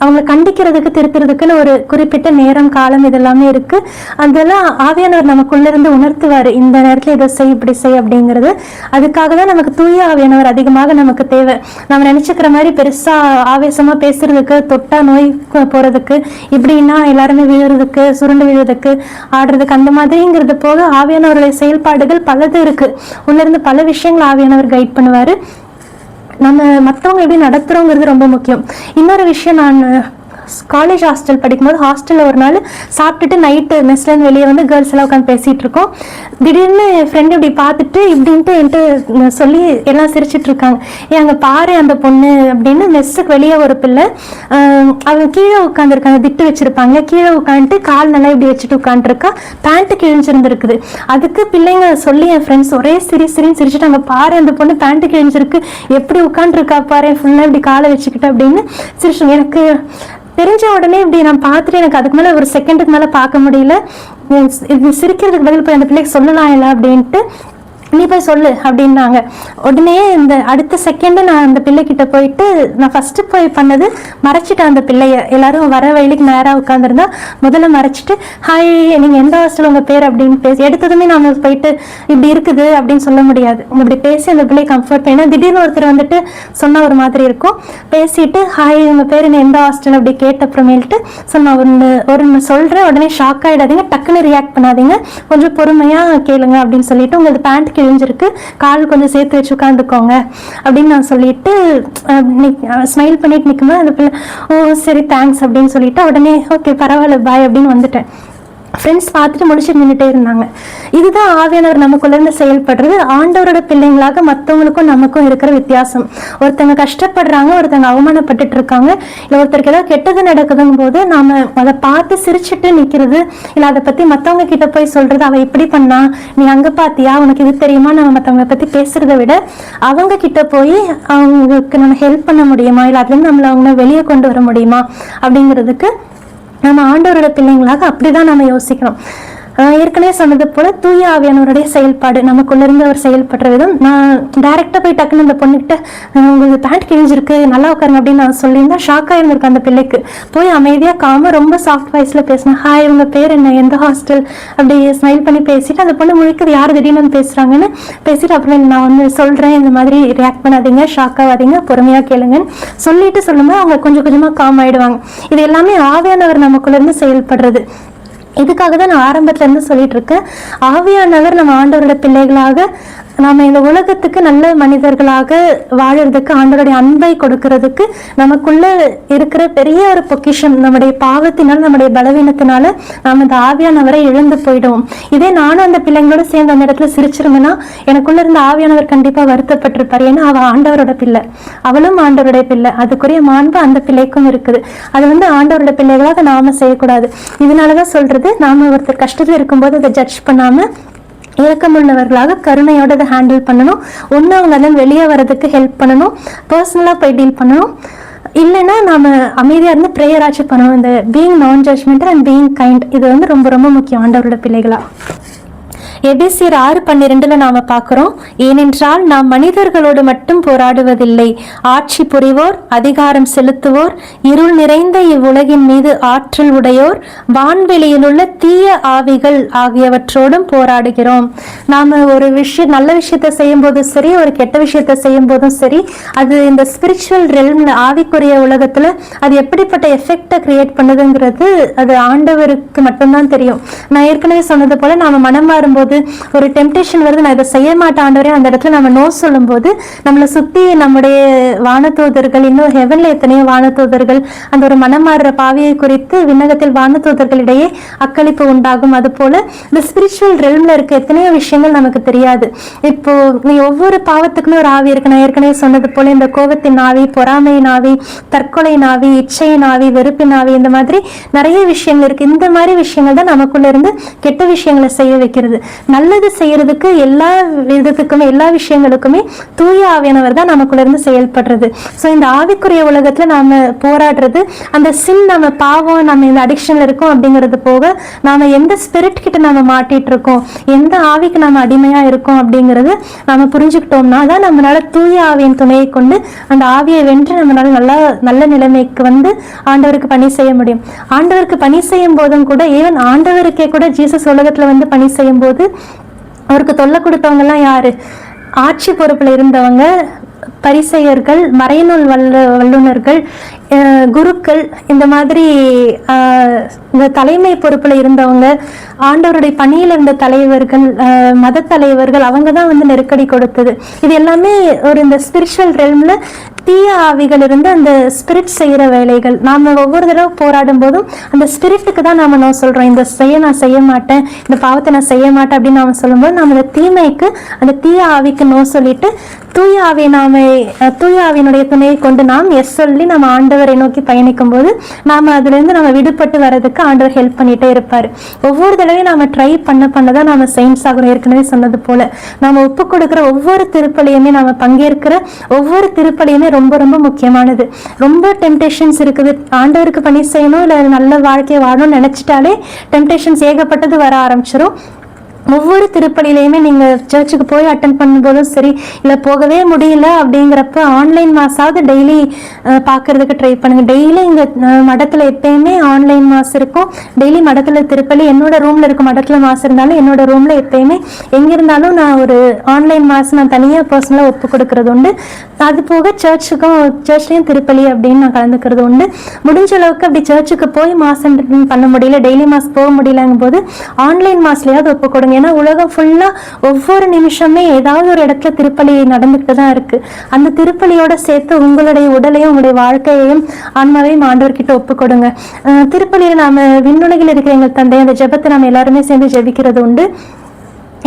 A: அவங்களை கண்டிக்கிறதுக்கு திருத்துறதுக்குன்னு ஒரு குறிப்பிட்ட நேரம் காலம் இதெல்லாமே இருக்கு. அதெல்லாம் ஆவியானவர் நமக்குள்ள இருந்து உணர்த்துவாரு, இந்த நேரத்துல இதை செய் இப்படி செய் அப்படிங்கிறது. அதுக்காக தான் நமக்கு தூய ஆவியானவர் அதிகமாக நமக்கு தேவை. நம்ம நினைச்சுக்கிற மாதிரி பெருசா ஆவேசமா பேசுறதுக்கு, தொட்டா நோய் போறதுக்கு, இப்படின்னா எல்லாருமே விழுறதுக்கு, சுருண்டு விழுறதுக்கு, ஆடுறதுக்கு, அந்த மாதிரிங்கிறது போக ஆவியானவருடைய செயல்பாடுகள் பலது இருக்கு. உள்ள இருந்து பல விஷயங்கள் ஆவியானவர் கைட் பண்ணுவாரு. நம்ம மற்றவங்க எப்படி நடத்துறோங்கிறது ரொம்ப முக்கியம். இன்னொரு விஷயம், நான் காலேஜ் ஹாஸ்டல் படிக்கும்போது ஹாஸ்டலில் ஒரு நாள் சாப்பிட்டுட்டு நைட்டு மெஸ்லேருந்து வெளியே கேர்ள்ஸ் எல்லாம் உட்காந்து பேசிகிட்டு இருக்கோம். திடீர்னு என் ஃப்ரெண்டு இப்படி பார்த்துட்டு இப்படின்ட்டு என்கிட்ட சொல்லி எல்லாம் சிரிச்சிட்டு இருக்காங்க, ஏன் அங்கே பாரு அந்த பொண்ணு அப்படின்னு. மெஸ்ஸுக்கு வெளியே ஒரு பிள்ளை, அவங்க கீழே உட்காந்துருக்காங்க, திட்டு வச்சிருப்பாங்க, கீழே உட்காந்துட்டு கால் நல்லா இப்படி வச்சுட்டு உட்காந்துருக்கா, பேண்ட்டு கிழிஞ்சிருந்துருக்குது. அதுக்கு பிள்ளைங்க சொல்லி என் ஃப்ரெண்ட்ஸ் ஒரே சிரின்னு சிரிச்சுட்டு, அங்கே பாரு அந்த பொண்ணு பேண்ட்டு கிழிஞ்சிருக்கு, எப்படி உட்காந்துருக்கா பாரு, ஃபுல்லாக இப்படி காலை வச்சுக்கிட்டு அப்படின்னு சிரிச்சு. எனக்கு தெரிஞ்ச உடனே இப்படி நான் பார்த்துட்டு எனக்கு அதுக்கு மேலே ஒரு செகண்டுக்கு மேலே பார்க்க முடியல. இது சிரிக்கிறதுக்கு பதில் போய் அந்த பிள்ளைக்கு சொல்லலாம் இல்லை அப்படின்ட்டு, நீ போய் சொல்லு அப்படின்னாங்க. உடனே இந்த அடுத்த செகண்டு நான் அந்த பிள்ளைகிட்ட போயிட்டு, நான் ஃபர்ஸ்ட் போய் பண்ணது மறைச்சிட்டேன் அந்த பிள்ளைய. எல்லாரும் வர வயலுக்கு நேராக உட்காந்துருந்தா முதல்ல மறைச்சிட்டு, ஹாய் நீங்கள் எந்த ஹாஸ்டல் உங்கள் பேர் அப்படின்னு பேசி, எடுத்ததுமே நான் போயிட்டு இப்படி இருக்குது அப்படின்னு சொல்ல முடியாது. இப்படி பேசி அந்த பிள்ளையை கம்ஃபர்ட் பண்ணி, திடீர்னு ஒருத்தர் சொன்ன ஒரு மாதிரி இருக்கும், பேசிட்டு ஹாய் உங்கள் பேர் என்ன எந்த ஹாஸ்டல் அப்படி கேட்டப்புறமேல்ட்டு சொன்ன ஒன்று சொல்கிறேன், உடனே ஷாக் ஆகிடாதீங்க, டக்குன்னு ரியாக்ட் பண்ணாதீங்க, கொஞ்சம் பொறுமையாக கேளுங்க அப்படின்னு சொல்லிட்டு, உங்களுக்கு பேண்ட் கிழிஞ்சிருக்கு, கால் கொஞ்சம் சேர்த்து வச்சு உட்காந்துக்கோங்க அப்படின்னு நான் சொல்லிட்டு ஸ்மைல் பண்ணிட்டு நிற்கும்போது அந்த பிள்ளை ஓ சரி தேங்க்ஸ் அப்படின்னு சொல்லிட்டு உடனே ஓகே பரவாயில்ல பாய் அப்படின்னு வந்துட்டேன். ஃப்ரெண்ட்ஸ் பார்த்துட்டு முடிச்சுட்டு நின்றுட்டே இருந்தாங்க. இதுதான் ஆவியானவர் நமக்குள்ளேருந்து செயல்படுறது. ஆண்டவரோட பிள்ளைங்களாக மற்றவங்களுக்கும் நமக்கும் இருக்கிற வித்தியாசம். ஒருத்தங்க கஷ்டப்படுறாங்க, ஒருத்தங்க அவமானப்பட்டுட்டு இருக்காங்க, இல்லை ஒருத்தருக்கு ஏதாவது கெட்டது நடக்குதுங்கும் போது நாம அதை பார்த்து சிரிச்சுட்டு நிற்கிறது, இல்லை அதை பற்றி மற்றவங்க கிட்ட போய் சொல்றது, அவள் இப்படி பண்ணா, நீ அங்கே பார்த்தியா, உனக்கு இது தெரியுமா, நம்ம மற்றவங்க பற்றி பேசுறதை விட அவங்க கிட்ட போய் அவங்களுக்கு நம்ம ஹெல்ப் பண்ண முடியுமா, இல்லை அதுலேருந்து நம்மளை அவங்க வெளியே கொண்டு வர முடியுமா அப்படிங்கிறதுக்கு நம்ம ஆண்டவரோட பிள்ளைங்களாக அப்படிதான் நம்ம யோசிக்கணும். ஏற்கனவே சொன்னது போல தூய ஆவியானவருடைய செயல்பாடு நமக்குள்ள இருந்து அவர் செயல்படுற விதம். நான் டைரக்டா போய் டக்குன்னு அந்த பொண்ணுகிட்ட உங்களுக்கு பேண்ட் கிழிஞ்சிருக்கு நல்லா உட்காருங்க அப்படின்னு நான் சொல்லியிருந்தேன். ஷாக் ஆயிருந்திருக்கு அந்த பிள்ளைக்கு. போய் அமைதியா காம ரொம்ப சாஃப்ட் வாய்ஸ்ல பேசினேன், ஹாய் உங்க பேர் என்ன, எந்த ஹாஸ்டல், அப்படி ஸ்மைல் பண்ணி பேசிட்டு அந்த பொண்ணு முழிக்குது, யார் திடீர்னு பேசுறாங்கன்னு பேசிட்டு அப்புறம் நான் சொல்றேன், இந்த மாதிரி ரியாக்ட் பண்ணாதீங்க, ஷாக் ஆகாதீங்க, பொறுமையா கேளுங்கன்னு சொல்லிட்டு சொல்லும்போது அவங்க கொஞ்சம் கொஞ்சமா காம் ஆயிடுவாங்க. இது எல்லாமே ஆவியானவர் நமக்குள்ள இருந்து செயல்படுறது. இதுக்காக தான் நான் ஆரம்பத்துல இருந்து சொல்லிட்டு இருக்கேன், ஆவியானவர் நம்ம ஆண்டவரோட பிள்ளைகளாக நாம இந்த உலகத்துக்கு நல்ல மனிதர்களாக வாழறதுக்கு, ஆண்டவருடைய அன்பை கொடுக்கறதுக்கு நமக்குள்ள இருக்கிற பெரிய ஒரு பொக்கிஷம் நம்முடைய பாவத்தினால், நம்முடைய பலவீனத்தினால நாம இந்த ஆவியானவரை இழந்து போயிடுவோம். இதே நானும் அந்த பிள்ளைங்களோட சேர்ந்து அந்த இடத்துல சிரிச்சிருந்தேன்னா எனக்குள்ள இருந்த ஆவியானவர் கண்டிப்பா வருத்தப்பட்டிருப்பார். ஏன்னா அவ ஆண்டவரோட பிள்ளை, அவளும் ஆண்டவருடைய பிள்ளை. அதுக்குரிய மாண்பு அந்த பிள்ளைக்கும் இருக்குது. அது ஆண்டவரோட பிள்ளைகளாக நாம செய்யக்கூடாது. இதனாலதான் சொல்றது, நாம ஒருத்தர் கஷ்டத்துல இருக்கும்போது அதை ஜட்ஜ் பண்ணாம இரக்கமுள்ளவர்களாக கருணையோட அதை ஹேண்டில் பண்ணணும். ஒன்று அவங்க அதெல்லாம் வெளியே வர்றதுக்கு ஹெல்ப் பண்ணணும், பர்சனலாக போய் டீல் பண்ணணும். இல்லைன்னா நாம அமைதியாக இருந்து ப்ரேயர் ஆச்சு பண்ணணும். இந்த பீயிங் நான் ஜட்ஜ்மெண்டல் அண்ட் பீயிங் கைண்ட், இது ரொம்ப ரொம்ப முக்கியம் ஆண்டவரோட பிள்ளைகளா. எபேசியர் 6:12 நாம பார்க்கிறோம், ஏனென்றால் நாம் மனிதர்களோடு மட்டும் போராடுவதில்லை, ஆட்சி புரிவோர், அதிகாரம் செலுத்துவோர், இருள் நிறைந்த இவ்வுலகின் மீது ஆற்றல் உடையோர், வான்வெளியில் உள்ள தீய ஆவிகள் ஆகியவற்றோடும் போராடுகிறோம். நாம ஒரு நல்ல விஷயத்தை செய்யும் போதும் சரி, ஒரு கெட்ட விஷயத்தை செய்யும் போதும் சரி, அது இந்த ஸ்பிரிச்சுவல் ரெல்ம்ல, ஆவிக்குரிய உலகத்துல அது எப்படிப்பட்ட எஃபெக்டை கிரியேட் பண்ணுதுங்கிறது அது ஆண்டவருக்கு மட்டும்தான் தெரியும். நான் ஏற்கனவே சொன்னது போல, நாம மனம் மாறும்போது ஒரு டெம்டேஷன் வருது, நான் இதை செய்ய மாட்டேன் ஆண்டவரே, அந்த இடத்துல நம்ம நோ சொல்லும் போது நம்மளை சுத்தி நம்முடைய வானதூதர்கள், இன்னும் ஹெவன்ல எத்தனையோ வானதூதர்கள், அந்த ஒரு மனம் மாறுற பாவியை குறித்து விண்ணகத்தில் வானதூதர்களிடையே அக்களிப்பு உண்டாகும். அது போல இந்த ஸ்பிரிச்சுவல் ரெல்ம்ல இருக்க எத்தனையோ விஷயங்கள் நமக்கு தெரியாது. இப்போ நீ ஒவ்வொரு பாவத்துக்குமே ஒரு ஆவி இருக்கு. நான் ஏற்கனவே சொன்னது போல இந்த கோபத்தின் ஆவி, பொறாமையின் ஆவி, தற்கொலை ஆவி, இச்சையின் ஆவி, வெறுப்பின் ஆவி, இந்த மாதிரி நிறைய விஷயங்கள் இருக்கு. இந்த மாதிரி விஷயங்கள் தான் நமக்குள்ள இருந்து கெட்ட விஷயங்களை செய்ய வைக்கிறது. நல்லது செய்யறதுக்கு எல்லா விதத்துக்குமே, எல்லா விஷயங்களுக்குமே தூய ஆவியானவர் தான் நமக்குள்ள இருந்து செயல்படுறது. ஸோ இந்த ஆவிக்குரிய உலகத்துல நாம போராடுறது, அந்த சின், நம்ம பாவம், நம்ம இந்த அடிக்ஷன்ல இருக்கோம் அப்படிங்கிறது போக, நாம எந்த ஸ்பிரிட் கிட்ட நாம மாட்டிட்டு இருக்கோம், எந்த ஆவிக்கு நாம அடிமையா இருக்கோம் அப்படிங்கிறது நாம புரிஞ்சுக்கிட்டோம்னா தான் நம்மளால தூய ஆவியின் துணையை கொண்டு அந்த ஆவியை வென்று நம்மளால நல்ல நிலைமைக்கு ஆண்டவருக்கு பணி செய்ய முடியும். ஆண்டவருக்கு பணி செய்யும் போதும் கூட, ஈவன் ஆண்டவருக்கே கூட ஜீசஸ் உலகத்துல பணி செய்யும் போது அவருக்கு தொல்லை கொடுத்தவங்க எல்லாம் யாரு? ஆட்சி பொறுப்புல இருந்தவங்க, பரிசெயர்கள், மறைநூல் வல்லுநர்கள், குருக்கள், இந்த மாதிரி இந்த தலைமை பொறுப்புல இருந்தவங்க, ஆண்டவருடைய பணியில இருந்த தலைவர்கள், மத தலைவர்கள், அவங்க தான் நெருக்கடி கொடுத்தது. இது எல்லாமே ஒரு இந்த ஸ்பிரிச்சுவல் ரெல்ம்ல தீய ஆவிகள் இருந்து அந்த ஸ்பிரிட் செய்யற வேலைகள். நாம ஒவ்வொரு தடவை போராடும் போதும் அந்த ஸ்பிரிட்டுக்கு தான் நாம நான் சொல்றோம், இந்த நான் செய்ய மாட்டேன், இந்த பாவத்தை நான் செய்ய மாட்டேன் அப்படின்னு நாம சொல்லும்போது, நம்ம இந்த தீமைக்கு, அந்த தீய ஆவிக்கு நோ சொல்லிட்டு தூய ஆவியினுடைய துணையை கொண்டு நாம் எஸ் சொல்லி நம்ம ஆண்டவரை நோக்கி பயணிக்கும் போது நாம அதுல இருந்து நம்ம விடுபட்டு வர்றதுக்கு ஆண்டவர் ஹெல்ப் பண்ணிட்டே இருப்பாரு. ஒவ்வொரு தடவையும் நாம ட்ரை பண்ணதான் நாம சயின்ஸ் ஆகணும். ஏற்கனவே சொன்னது போல, நாம ஒப்பு கொடுக்கிற ஒவ்வொரு திருப்பலியுமே, நாம பங்கேற்கிற ஒவ்வொரு திருப்பலியுமே ரொம்ப ரொம்ப முக்கியமானது. ரொம்ப டெம்டேஷன்ஸ் இருக்குது. ஆண்டவருக்கு பணி செய்யணும், இல்ல நல்ல வாழ்க்கையை வாழணும்னு நினைச்சிட்டாலே டெம்டேஷன்ஸ் ஏகப்பட்டது வர ஆரம்பிச்சிடும். ஒவ்வொரு திருப்பலியிலையுமே நீங்க சர்ச்சுக்கு போய் அட்டன் பண்ணும்போதும் சரி, இல்ல போகவே முடியல அப்படிங்கிறப்ப ஆன்லைன் மாஸாவது டெய்லி பாக்குறதுக்கு ட்ரை பண்ணுங்க. டெய்லி இங்க மடத்துல எப்பயுமே ஆன்லைன் மாஸ் இருக்கும். டெய்லி மடத்துல திருப்பலி, என்னோட ரூம்ல இருக்க மடத்துல மாஸ் இருந்தாலும் என்னோட ரூம்ல எப்பயுமே எங்க இருந்தாலும் நான் ஒரு ஆன்லைன் மாஸ் நான் தனியா பர்சனலா ஒப்பு கொடுக்கறது உண்டு. அது போக சர்ச்லயும் திருப்பலி அப்படின்னு நான் கலந்துக்கிறது உண்டு. முடிஞ்ச அளவுக்கு அப்படி சர்ச்சுக்கு போய் மாஸ் பண்ண முடியல, டெய்லி மாஸ் போக முடியலங்கும் போது ஆன்லைன் மாஸ்லயாவது ஒப்பு கொடுங்க. ஏன்னா உலகம் ஃபுல்லா ஒவ்வொரு நிமிஷமே ஏதாவது ஒரு இடத்துல திருப்பலி நடந்துகிட்டு தான் இருக்கு. அந்த திருப்பலியோட சேர்த்து உங்களுடைய உடலையும் உங்களுடைய வாழ்க்கையையும் ஆன்மாவையும் ஆண்டவர்கிட்ட ஒப்பு கொடுங்க. திருப்பலியில நாம விண்ணுலகில் இருக்கிற எங்கள் தந்தை, அந்த ஜெபத்தை நாம எல்லாருமே சேர்ந்து ஜெபிக்கிறது உண்டு.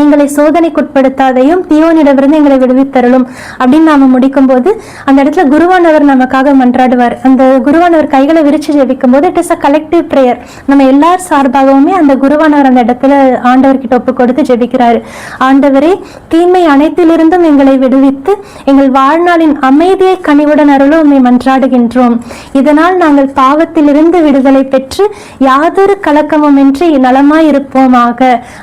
A: எங்களை சோதனைக்குட்படுத்தாதையும் தீயோனிடமிருந்து எங்களை விடுவித்தருளும் அப்படின்னு நாம முடிக்கும் போது அந்த இடத்துல குருவானவர் நமக்காக மன்றாடுவார். அந்த குருவானவர் கைகளை விரிச்சு ஜெபிக்கும் போது it is a collective prayer. நம்ம எல்லார் சார்பாகவுமே அந்த குருவானவர் அந்த இடத்துல ஆண்டவர்கிட்ட ஒப்பு கொடுத்து ஜெபிக்கிறாரு. ஆண்டவரே, தீமை அனைத்திலிருந்தும் எங்களை விடுவித்து எங்கள் வாழ்நாளின் அமைதியை கனிவுடன் அருளும் உம்மை மன்றாடுகின்றோம். இதனால் நாங்கள் பாவத்திலிருந்து விடுதலை பெற்று யாதொரு கலக்கமுமின்றி நலமாய் இருப்போமாக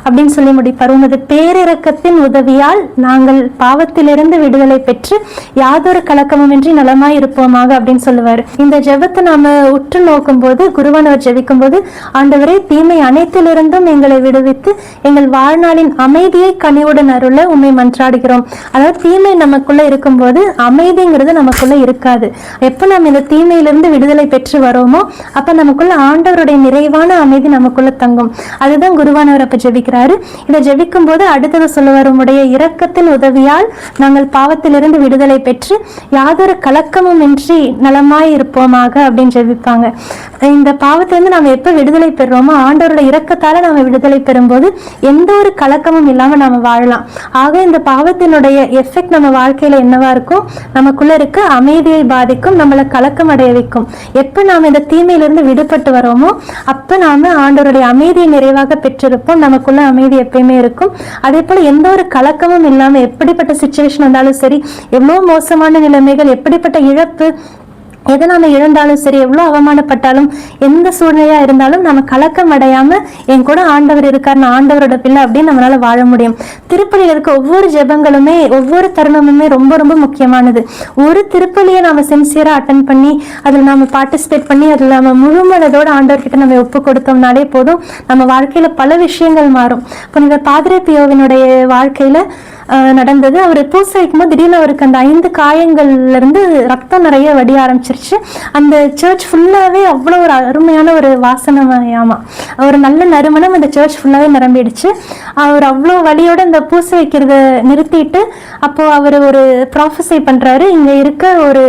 A: அப்படின்னு சொல்லி முடிப்பார். உமது பேரிரக்கத்தின் உதவியால் நாங்கள் பாவத்திலிருந்து விடுதலை பெற்று யாதொரு கலக்கமுமின்றி நலமாய் இருப்போமாக அப்படின்னு சொல்லுவார். இந்த ஜெபத்தை நாம உற்று நோக்கும் போது, குருவானவர் ஜெபிக்கும் போது, ஆண்டவரே, தீமை அனைத்திலிருந்தும் எங்களை விடுவித்து எங்கள் வாழ்நாளின் அமைதியை கனிவுடன் அருள உம்மை மன்றாடுகிறோம். அதாவது தீமை நமக்குள்ள இருக்கும்போது அமைதிங்கிறது நமக்குள்ள இருக்காது. எப்ப நம்ம இந்த தீமையிலிருந்து விடுதலை பெற்று வரோமோ அப்ப நமக்குள்ள ஆண்டவருடைய நிறைவான அமைதி நமக்குள்ள தங்கும். அதுதான் குருவானவர் அப்ப ஜெபிக்கிறாரு. இதை ஜெபிக்கும் சொல்லும்போது அடுத்தது சொல்லுவார், உம்முடைய இரக்கத்தின் உதவியால் நாங்கள் பாவத்திலிருந்து விடுதலை பெற்று யாதொரு கலக்கமும் இன்றி நலமாய் இருப்போமாக அப்படின்னு ஜெபிப்பாங்க. இந்த பாவத்திலிருந்து நாம எப்ப விடுதலை பெறுறோமோ ஆண்டவரோட இரக்கத்தால நாம விடுதலை பெறும்போது எந்த ஒரு கலக்கமும் இல்லாம நாம வாழலாம். ஆக இந்த பாவத்தினுடைய எஃபெக்ட் நம்ம வாழ்க்கையில என்னவா இருக்கும், நமக்குள்ள இருக்க அமைதியை பாதிக்கும், நம்மளை கலக்கம் அடைய வைக்கும். எப்ப நாம இந்த தீமையிலிருந்து விடுபட்டு வரோமோ அப்ப நாம ஆண்டவருடைய அமைதியை நிறைவாக பெற்றிருப்போம். நமக்குள்ள அமைதி எப்பயுமே இருக்கும். அதே போல எந்த ஒரு கலக்கமும் இல்லாம எப்படிப்பட்ட சிச்சுவேஷன் வந்தாலும் சரி, எவ்வளவு மோசமான நிலைமைகள், எப்படிப்பட்ட இழப்பு எதை நாம இழந்தாலும் சரி, எவ்வளவு அவமானப்பட்டாலும், எந்த சூழ்நிலையா இருந்தாலும் நம்ம கலக்கம் அடையாம என் கூட ஆண்டவர் இருக்கார், நான் ஆண்டவரோட பிள்ளை அப்படின்னு நம்மளால வாழ முடியும். திருப்பலியில் இருக்க ஒவ்வொரு ஜெபங்களுமே ஒவ்வொரு தருணமுமே ரொம்ப ரொம்ப முக்கியமானது. ஒரு திருப்பலியை நாம சின்சியரா அட்டன் பண்ணி அதில் நாம பார்ட்டிசிபேட் பண்ணி அதில் நம்ம முழுமனதோட ஆண்டவர்கிட்ட நம்ம ஒப்பு கொடுத்தோம்னாலே போதும், நம்ம வாழ்க்கையில பல விஷயங்கள் மாறும். புனித பாதிரி பியோவினுடைய வாழ்க்கையில நடந்தது. அவர் பூசை வைக்கும்போது திடீர்னு அவருக்கு அந்த 5 காயங்கள்ல இருந்து ரத்தம் நிறைய வடிய ஆரம்பிச்சிருச்சு. அந்த சர்ச் ஃபுல்லாவே அவ்வளோ ஒரு அருமையான ஒரு வாசனையாமா, ஒரு நல்ல நறுமணம் அந்த சர்ச் ஃபுல்லாவே நிரம்பிடுச்சு. அவர் அவ்வளோ வலியோட அந்த பூசை வைக்கிறத நிறுத்திட்டு அப்போ அவர் ஒரு ப்ராஃபஸை பண்றாரு, இங்க இருக்க ஒரு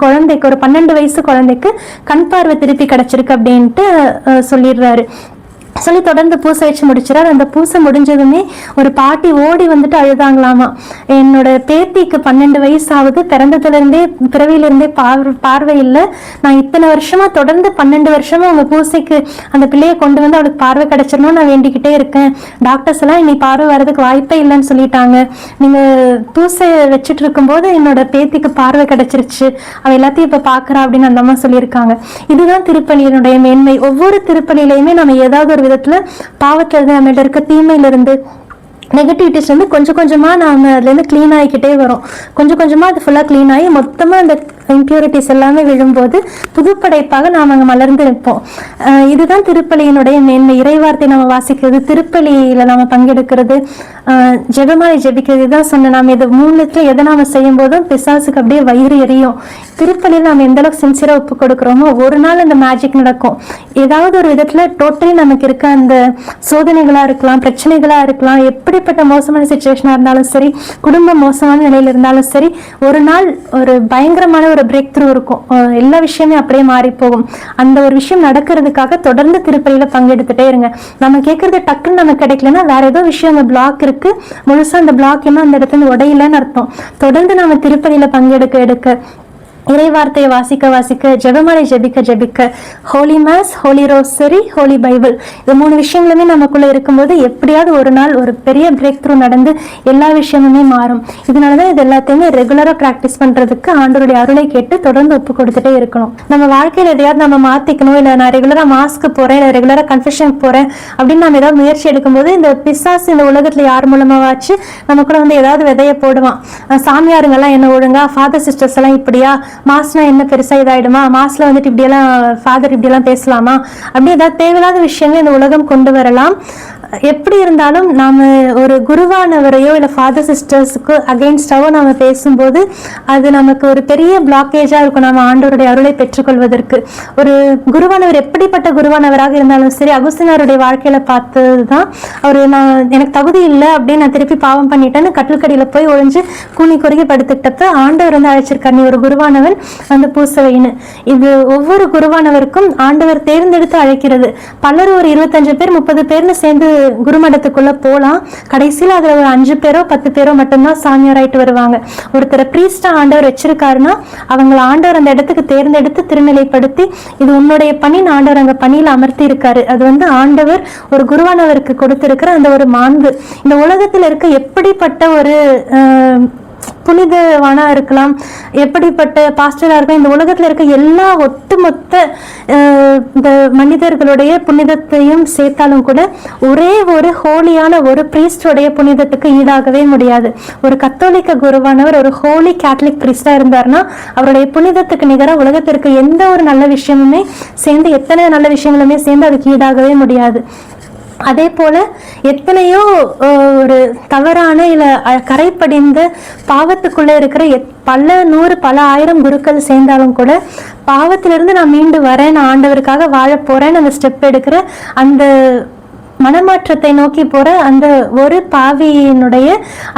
A: குழந்தைக்கு, ஒரு 12 வயசு குழந்தைக்கு கண் பார்வை திருப்பி கிடைச்சிருக்கு அப்படின்ட்டு சொல்லிடுறாரு. சொல்லி தொடர்ந்து பூசை வச்சு முடிச்சிடாரு. அந்த பூசை முடிஞ்சதுமே ஒரு பாட்டி ஓடி வந்துட்டு அழுதாங்களாமா, என்னோட பேத்திக்கு 12 வயசு ஆகுது, பிறவிலிருந்தே பார்வை இல்லை, நான் இத்தனை வருஷமா தொடர்ந்து 12 வருஷமா உங்க பூசைக்கு அந்த பிள்ளையை கொண்டு வந்து அவளுக்கு பார்வை கிடைச்சிடணும் நான் வேண்டிக்கிட்டே இருக்கேன், டாக்டர்ஸ் எல்லாம் இன்னைக்கு பார்வை வர்றதுக்கு வாய்ப்பே இல்லைன்னு சொல்லிட்டாங்க, நீங்க பூசை வச்சுட்டு இருக்கும்போது என்னோட பேத்திக்கு பார்வை கிடைச்சிருச்சு, அவ எல்லாத்தையும் இப்ப பாக்குறா அப்படின்னு அந்த அம்மா சொல்லியிருக்காங்க. இதுதான் திருப்பலியினுடைய மேன்மை. ஒவ்வொரு திருப்பலியிலையுமே நம்ம ஏதாவது ஒரு விதத்துல பாவத்துல இருந்து, நம்ம இருக்க தீமையில இருந்து, நெகட்டிவிட்டிஸ் வந்து கொஞ்சம் கொஞ்சமா நாம அதுல இருந்து கிளீன் ஆகிக்கிட்டே வரும். கொஞ்சம் கொஞ்சமா அது ஃபுல்லா கிளீன் ஆகி மொத்தமா அந்த இம்பியூரிட்டிஸ் எல்லாமே விழும்போது புதுப்படைப்பாக நாம் அங்கே மலர்ந்து நிற்போம். இதுதான் திருப்பலியினுடைய மேன்மை. இறைவார்த்தை நம்ம வாசிக்கிறது, திருப்பலியில நாம பங்கெடுக்கிறது, ஜெபமாலை ஜெபிக்கிறது, இதுதான் சொன்ன நாம் இது 3 எதை நாம செய்யும் போதும் பிசாசுக்கு அப்படியே வயிறு எரியும். திருப்பலியில் நாம் எந்த அளவுக்கு சின்சியரா ஒப்பு கொடுக்குறோமோ ஒரு நாள் அந்த மேஜிக் நடக்கும். ஏதாவது ஒரு விதத்துல டோட்டலி நமக்கு இருக்க அந்த சோதனைகளா இருக்கலாம், பிரச்சனைகளா இருக்கலாம், எப்படிப்பட்ட மோசமான சிச்சுவேஷனா இருந்தாலும் சரி, குடும்பம் மோசமான நிலையில இருந்தாலும் சரி, ஒரு நாள் ஒரு பயங்கரமான ஒரு பிரேக் த்ரூ இருக்கும். எல்லா விஷயமே அப்படியே மாறி போகும். அந்த ஒரு விஷயம் நடக்கிறதுக்காக தொடர்ந்து திருப்பலியில பங்கெடுத்துட்டே இருங்க. நம்ம கேட்கறது டக்குன்னு நமக்கு கிடைக்கலன்னா வேற ஏதோ விஷயம் அந்த பிளாக் இருக்கு, முழுசா அந்த பிளாக் என்ன அந்த இடத்துல உடையலன்னு அர்த்தம். தொடர்ந்து நம்ம திருப்பலியில பங்கெடுக்க இறைவார்த்தையை வாசிக்க வாசிக்க, ஜெபமாலை ஜெபிக்க ஜெபிக்க, holy Mass, holy rosary, holy Bible, இந்த 3 விஷயங்களுமே நமக்குள்ள இருக்கும்போது எப்படியாவது ஒரு நாள் ஒரு பெரிய பிரேக் த்ரூ நடந்து எல்லா விஷயமுமே மாறும். இதனாலதான் இது எல்லாத்தையுமே ரெகுலரா பிராக்டிஸ் பண்றதுக்கு ஆண்டவருடைய அருளை கேட்டு தொடர்ந்து ஒப்பு கொடுத்துட்டே இருக்கணும். நம்ம வாழ்க்கையில எதையாவது நம்ம மாத்திக்கணும், இல்ல நான் ரெகுலரா மாஸ்க்கு போறேன், இல்ல ரெகுலரா கன்ஃபெஷன் போறேன் அப்படின்னு நம்ம ஏதாவது முயற்சி எடுக்கும்போது இந்த பிசாசு இந்த உலகத்துல யார் மூலமாவாச்சு நமக்குள்ள வந்து ஏதாவது விதைய போடுவான். சாமியாருங்க எல்லாம் என்ன ஒழுங்கா, ஃபாதர் சிஸ்டர்ஸ் எல்லாம் இப்படியா, மாஸ்னா என்ன பெருசா இதாயிடுமா, மாஸ்ல வந்துட்டு இப்படியெல்லாம் ஃபாதர் இப்படியெல்லாம் பேசலாமா, அப்படி ஏதாவது தேவையில்லாத விஷயங்கள் இந்த உலகம் கொண்டு வரலாம். எப்படி இருந்தாலும் நாம ஒரு குருவானவரையோ இல்ல ஃபாதர் சிஸ்டர்ஸுக்கு அகெயின்ஸ்டாவோ நாம பேசும்போது அது நமக்கு ஒரு பெரிய பிளாக்கேஜா இருக்கும். நம்ம ஆண்டவருடைய அருளை பெற்றுக்கொள்வதற்கு ஒரு குருவானவர் எப்படிப்பட்ட குருவானவராக இருந்தாலும் சரி, அகுஸ்தினாருடைய வாழ்க்கையில பார்த்ததுதான், அவரு எனக்கு தகுதி இல்லை அப்படின்னு நான் திருப்பி பாவம் பண்ணிட்டேன்னு கட்டில்கடியில போய் ஒழிஞ்சு கூனி குறுகி படுத்துக்கிட்டப்ப ஆண்டவர் வந்து அழைச்சிருக்கார், நீ ஒரு குருவானவன் வந்து பூசவைன்னு. இது ஒவ்வொரு குருவானவருக்கும் ஆண்டவர் தேர்ந்தெடுத்து அழைக்கிறது. பலர் ஒரு 25 பேர் 30 பேர்னு சேர்ந்து குருமடத்துக்குள்ள போலாம், கடைசியில அதுல ஒரு 5 பேரோ 10 பேரோ மட்டும்தான் சாமியாராயிட்டு வருவாங்க. ஒருத்தரை பிரீஸ்டா ஆண்டவர் வச்சிருக்காருன்னா அவங்களை ஆண்டவர் அந்த இடத்துக்கு தேர்ந்தெடுத்து திருநிலைப்படுத்தி இது உன்னுடைய பணி, ஆண்டவர் அங்க பணியில அமர்த்தி இருக்காரு. அது வந்து ஆண்டவர் ஒரு குருவானவருக்கு கொடுத்திருக்கிற அந்த ஒரு மாண்பு. இந்த உலகத்துல இருக்க எப்படிப்பட்ட ஒரு புனிதவானா இருக்கலாம், எப்படிப்பட்ட பாஸ்டரா இருக்கலாம், இந்த உலகத்துல இருக்க எல்லா ஒட்டுமொத்த இந்த மனிதர்களுடைய புனிதத்தையும் சேர்த்தாலும் கூட ஒரே ஒரு ஹோலியான ஒரு பிரீஸ்டோடைய புனிதத்துக்கு ஈடாகவே முடியாது. ஒரு கத்தோலிக்க குருவானவர் ஒரு ஹோலி கேத்தலிக் பிரீஸ்டா இருந்தாருன்னா அவருடைய புனிதத்துக்கு நிகராக உலகத்திற்கு எந்த ஒரு நல்ல விஷயமுமே சேர்ந்து, எத்தனை நல்ல விஷயங்களுமே சேர்ந்து அதுக்கு ஈடாகவே முடியாது. அதே போல எத்தனையோ ஒரு தவறான இல்ல கரைப்படிந்த பாவத்துக்குள்ள இருக்கிற பல 100 பல 1000 குருக்கள் சேர்ந்தாலும் கூட பாவத்திலிருந்து நான் மீண்டு வரேன், நான் ஆண்டவருக்காக வாழ போறேன்னு அந்த ஸ்டெப் எடுக்கிற அந்த மனமாற்றத்தை நோக்கி போற அந்த ஒரு பாவியினுடைய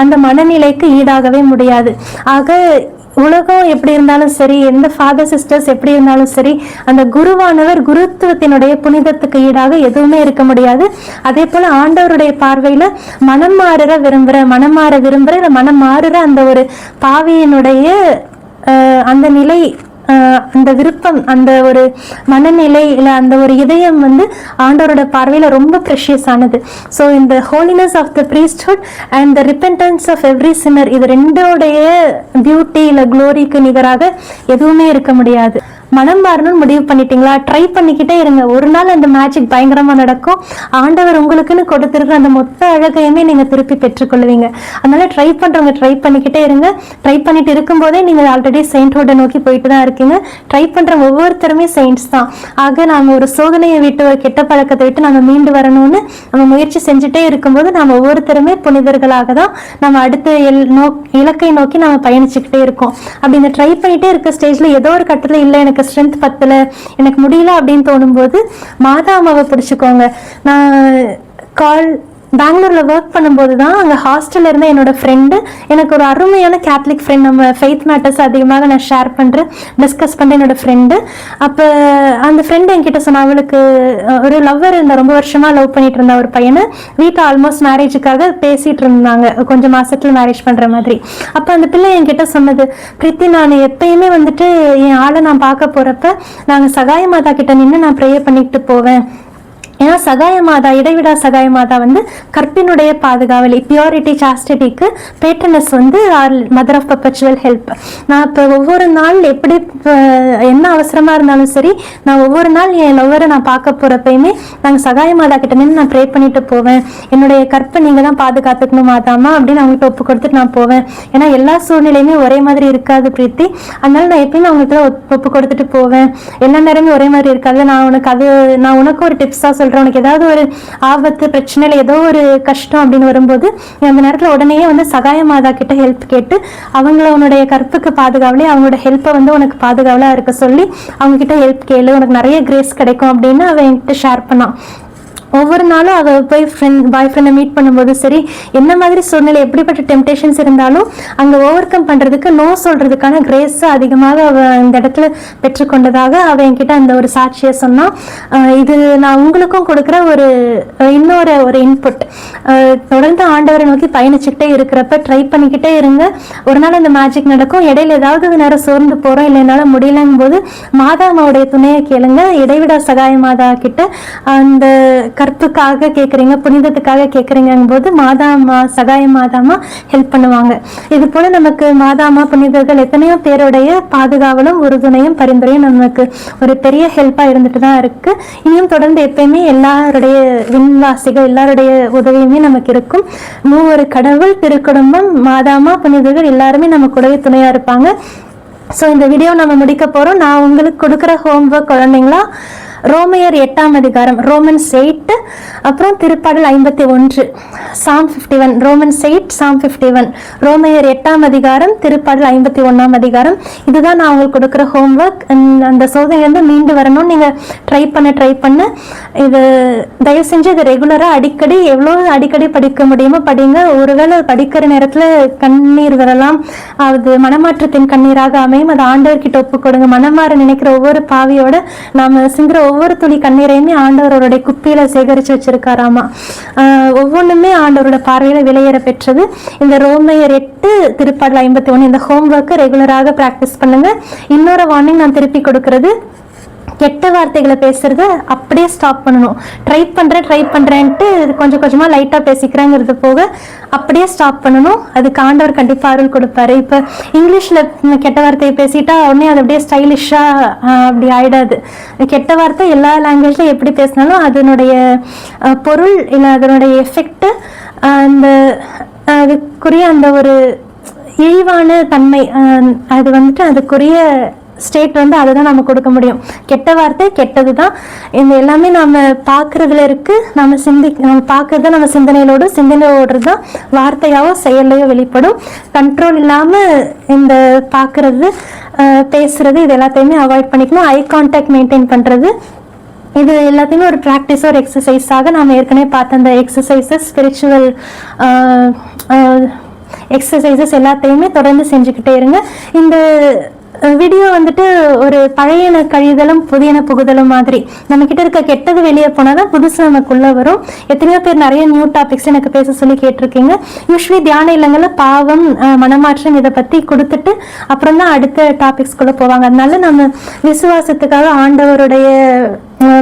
A: அந்த மனநிலைக்கு ஈடாகவே முடியாது. ஆக உலகம் எப்படி இருந்தாலும் சரி, எந்த ஃபாதர் சிஸ்டர்ஸ் எப்படி இருந்தாலும் சரி, அந்த குருவானவர் குருத்துவத்தினுடைய புனிதத்துக்கு ஈடாக எதுவுமே இருக்க முடியாது. அதே போல ஆண்டவருடைய பார்வையில மனம் மாற விரும்புற மனம் மாறுற அந்த ஒரு பாவியினுடைய அந்த நிலை, அந்த விருப்பம், அந்த ஒரு மனநிலை, இல்லை அந்த ஒரு இதயம் ஆண்டவரோட பார்வையில ரொம்ப ப்ரெஷியஸ் ஆனது. ஸோ இந்த holiness of the priesthood and the repentance of every sinner, இது ரெண்டோடைய பியூட்டி இல்லை க்ளோரிக்கு நிகராக எதுவுமே இருக்க முடியாது. மனம் மாறணும்னு முடிவு பண்ணிட்டீங்களா? ட்ரை பண்ணிக்கிட்டே இருங்க. ஒரு நாள் அந்த மேஜிக் பயங்கரமா நடக்கும். ஆண்டவர் உங்களுக்குன்னு கொடுத்துருக்க அந்த மொத்த அழகையுமே நீங்க திருப்பி பெற்றுக்கொள்வீங்க. அதனால ட்ரை பண்றவங்க ட்ரை பண்ணிக்கிட்டே இருங்க. ட்ரை பண்ணிட்டு இருக்கும் போதே நீங்க ஆல்ரெடி செயின்ட்ஹுட்டை நோக்கி போயிட்டு தான் இருக்கீங்க. ட்ரை பண்ற ஒவ்வொருத்தருமே செயின்ட்ஸ் தான். ஆக நாம ஒரு சோதனையை விட்டு, ஒரு கெட்ட பழக்கத்தை விட்டு நம்ம மீண்டு வரணும்னு நம்ம முயற்சி செஞ்சுட்டே இருக்கும்போது நம்ம ஒவ்வொருத்தருமே புனிதர்களாக தான் நம்ம அடுத்த இலக்கை நோக்கி நம்ம பயணிச்சுக்கிட்டே இருக்கோம். அப்படி இந்த ட்ரை பண்ணிட்டே இருக்க ஸ்டேஜ்ல ஏதோ ஒரு கட்டத்துல இல்லை எனக்கு ஸ்ட்ரென்த் பத்தல, எனக்கு முடியல அப்படின்னு தோணும்போது மாதா அம்மாவை பிடிச்சிக்கோங்க. நான் பெங்களூர்ல ஒர்க் பண்ணும்போது தான் அங்கே ஹாஸ்டல்ல இருந்த என்னோட ஃப்ரெண்டு, எனக்கு ஒரு அருமையான கேத்தலிக் ஃப்ரெண்ட், நம்ம ஃபெய்த் மேட்டர்ஸ் அதிகமாக நான் ஷேர் பண்ணுறேன், டிஸ்கஸ் பண்ணுறேன் என்னோட ஃப்ரெண்டு. அப்போ அந்த ஃப்ரெண்டு என்கிட்ட சொன்ன, அவளுக்கு ஒரு லவ்வர் இருந்த, ரொம்ப வருஷமாக லவ் பண்ணிட்டு இருந்த ஒரு பையனை வீட்டை ஆல்மோஸ்ட் மேரேஜுக்காக பேசிட்டு இருந்தாங்க, கொஞ்சம் மாசத்துல மேரேஜ் பண்ணுற மாதிரி. அப்போ அந்த பிள்ளை என்கிட்ட சொன்னது, பிரீத்தி நான் எப்பயுமே என் ஆளை நான் பார்க்க போகிறப்ப நாங்கள் சகாய மாதா கிட்ட நின்று நான் ப்ரேயர் பண்ணிக்கிட்டு போவேன். ஏன்னா சகாய மாதா, இடைவிடா சகாய மாதா கற்பினுடைய பாதுகாவலி, பியூரிட்டி, சாஸ்டிட்டிக்கு patroness mother of perpetual help. நான் இப்போ ஒவ்வொரு நாள் எப்படி என்ன அவசரமா இருந்தாலும் சரி, நான் ஒவ்வொரு நாள் என் லவ்வரை நான் பார்க்க போறப்பயுமே நாங்கள் சகாய மாதா கிட்ட நின்று நான் ப்ரே பண்ணிட்டு போவேன். என்னுடைய கற்பை நீங்க தான் பாதுகாத்துக்கணும் மாதாமா அப்படின்னு அவங்கள்ட்ட ஒப்பு கொடுத்துட்டு நான் போவேன். ஏன்னா எல்லா சூழ்நிலையுமே ஒரே மாதிரி இருக்காது பிரீத்தி, அதனால நான் எப்பயுமே அவங்கள்ட்ட ஒப்பு கொடுத்துட்டு போவேன். எல்லா நேரமே ஒரே மாதிரி இருக்காது. நான் உனக்கு ஒரு டிப்ஸா சொல்றேன். உனக்கு ஏதாவது ஒரு ஆபத்து, பிரச்சனையில ஏதோ ஒரு கஷ்டம் அப்படின்னு வரும்போது அந்த நேரத்துல உடனே சகாய மாதா கிட்ட ஹெல்ப் கேட்டு அவங்கள உன்னுடைய கற்புக்கு பாதுகாவலே, அவங்களோட ஹெல்ப்பை உனக்கு பாதுகாவலா இருக்க சொல்லி அவங்க கிட்ட ஹெல்ப் கேளு, உனக்கு நிறைய கிரேஸ் கிடைக்கும் அப்படின்னு அவன் என்கிட்ட ஷேர் பண்ணான். ஒவ்வொரு நாளும் அவள் போய் பாய் ஃப்ரெண்டை மீட் பண்ணும்போது சரி, என்ன மாதிரி சூழ்நிலை, எப்படிப்பட்ட டெம்டேஷன்ஸ் இருந்தாலும் அங்கே ஓவர் கம் பண்ணுறதுக்கு, நோ சொல்கிறதுக்கான கிரேஸ் அதிகமாக அவள் இந்த இடத்துல பெற்றுக்கொண்டதாக அவள் என்கிட்ட அந்த ஒரு சாட்சியை சொன்னான். இது நான் உங்களுக்கும் கொடுக்குற இன்னொரு இன்புட். தொடர்ந்து ஆண்டவரை நோக்கி பயணிச்சுக்கிட்டே இருக்கிறப்ப ட்ரை பண்ணிக்கிட்டே இருங்க. ஒரு நாள் அந்த மேஜிக் நடக்கும். இடையில ஏதாவது நேரம் சோர்ந்து போகிறோம், இல்லை என்னால் முடியலங்கும் போது மாதா அம்மாவுடைய துணையை கேளுங்க. இடைவிடா சகாய மாதா கிட்ட அந்த கற்புக்காக கேட்குறீங்க, புனிதத்துக்காக கேட்குறீங்கும் போது மாதாமா, சகாய மாதாமா ஹெல்ப் பண்ணுவாங்க. இது போல நமக்கு மாதாமா புனிதர்கள் எத்தனையோ பேருடைய பாதுகாவலும் உறுதுணையும் பரிந்துரையும் நமக்கு ஒரு பெரிய ஹெல்ப்பா இருந்துட்டு தான் இருக்கு. இனியும் தொடர்ந்து எப்பயுமே எல்லாருடைய விண்வாசிகள் எல்லாருடைய உதவியுமே நமக்கு இருக்கும். மூவரு கடவுள், திருக்குடும்பம், மாதாமா, புனிதர்கள் எல்லாருமே நம்ம கூடவே துணையா இருப்பாங்க. ஸோ இந்த வீடியோ நம்ம முடிக்க போறோம். நான் உங்களுக்கு கொடுக்குற ஹோம்ஒர்க் குழந்தைங்களா, ரோமையர் 8ஆம் அதிகாரம், ரோமன்ஸ் 8, அப்புறம் திருப்பாடல் 51, சாம் 51, ரோமன்ஸ் 8, சாம் 51, ரோமையர் 8ஆம் அதிகாரம், திருப்பாடல் 51ஆம் அதிகாரம். இதுதான் நான் உங்களுக்கு கொடுக்குற ஹோம்ஒர்க். அந்த சோதனையிலேருந்து மீண்டு வரணும்னு நீங்கள் ட்ரை பண்ண இது தயவு செஞ்சு இது ரெகுலராக எவ்வளோ அடிக்கடி படிக்க முடியுமோ படிங்க. ஒருவேளை படிக்கிற நேரத்தில் கண்ணீர் வரலாம், அது மனமாற்றத்தின் கண்ணீராக அமையும். அது ஆண்டவர்கிட்ட ஒப்பு கொடுங்க. மனமாற நினைக்கிற ஒவ்வொரு பாவியோட நாம சிங்கிற ஒவ்வொரு துளி கண்ணீரையுமே ஆண்டவரோட குப்பியில சேகரிச்சு வச்சிருக்காராமா. ஒவ்வொன்றுமே ஆண்டவரோட பார்வையில விலையேற பெற்றது. இந்த ரோமையர் 8, திருப்பாடல் 51 இந்த ஹோம்ஒர்க்கை ரெகுலராக பிராக்டிஸ் பண்ணுங்க. இன்னொரு வார்னிங் நான் திருப்பி கொடுக்கறது, கெட்ட வார்த்தைகளை பேசுறத அப்படியே ஸ்டாப் பண்ணணும். ட்ரை பண்றேன்ட்டு கொஞ்சம் கொஞ்சமா லைட்டா பேசிக்கிறேங்கிறது போக அப்படியே ஸ்டாப் பண்ணணும். அதுக்கு ஆண்டவர் கண்டிப்பா அருள் கொடுப்பாரு. இப்ப இங்கிலீஷ்ல கெட்ட வார்த்தையை பேசிட்டா உடனே அது அப்படியே ஸ்டைலிஷா அப்படி ஆயிடாது. கெட்ட வார்த்தை எல்லா லாங்குவேஜ்ல எப்படி பேசினாலும் அதனுடைய பொருள் இல்லை அதனுடைய எஃபெக்ட், அந்த அதுக்குரிய அந்த ஒரு இழிவான தன்மை, அது அதுக்குரிய ஸ்டேட் அதுதான் நம்ம கொடுக்க முடியும். கெட்ட வார்த்தை கெட்டது தான். இந்த எல்லாமே நம்ம பார்க்கறதுல இருக்கு. நம்ம பார்க்கறத நம்ம சிந்தனையில ஓடுறது தான் வார்த்தையாவோ செயலையோ வெளிப்படும். கண்ட்ரோல் இல்லாம இந்த பார்க்கறது, பேசுறது, இது எல்லாத்தையுமே அவாய்ட் பண்ணிக்கணும். ஐ கான்டாக்ட் மெயின்டைன் பண்றது, இது எல்லாத்தையுமே ஒரு ப்ராக்டிஸ், ஒரு எக்ஸசைஸாக நாம் ஏற்கனவே பார்த்த அந்த எக்ஸசைசஸ், ஸ்பிரிச்சுவல் எக்ஸசைசஸ் எல்லாத்தையுமே தொடர்ந்து செஞ்சுக்கிட்டே இருங்க. இந்த வீடியோ வந்துட்டு ஒரு பழையன கழிதலும் புதியன புகுதலும் மாதிரி. நம்ம கிட்ட இருக்க கெட்டது வெளியே போனாதான் புதுசு நமக்குள்ள வரும். எத்தனையோ பேர் நிறைய நியூ டாபிக்ஸ் எனக்கு பேச சொல்லி கேட்டிருக்கீங்க. யூஸ்வலி தியான இல்லங்கள்ல பாவம், மனமாற்றம் இதை பத்தி கொடுத்துட்டு அப்புறம் தான் அடுத்த டாபிக்ஸ்குள்ள போவாங்க. அதனால நம்ம விசுவாசத்துக்காக ஆண்டவருடைய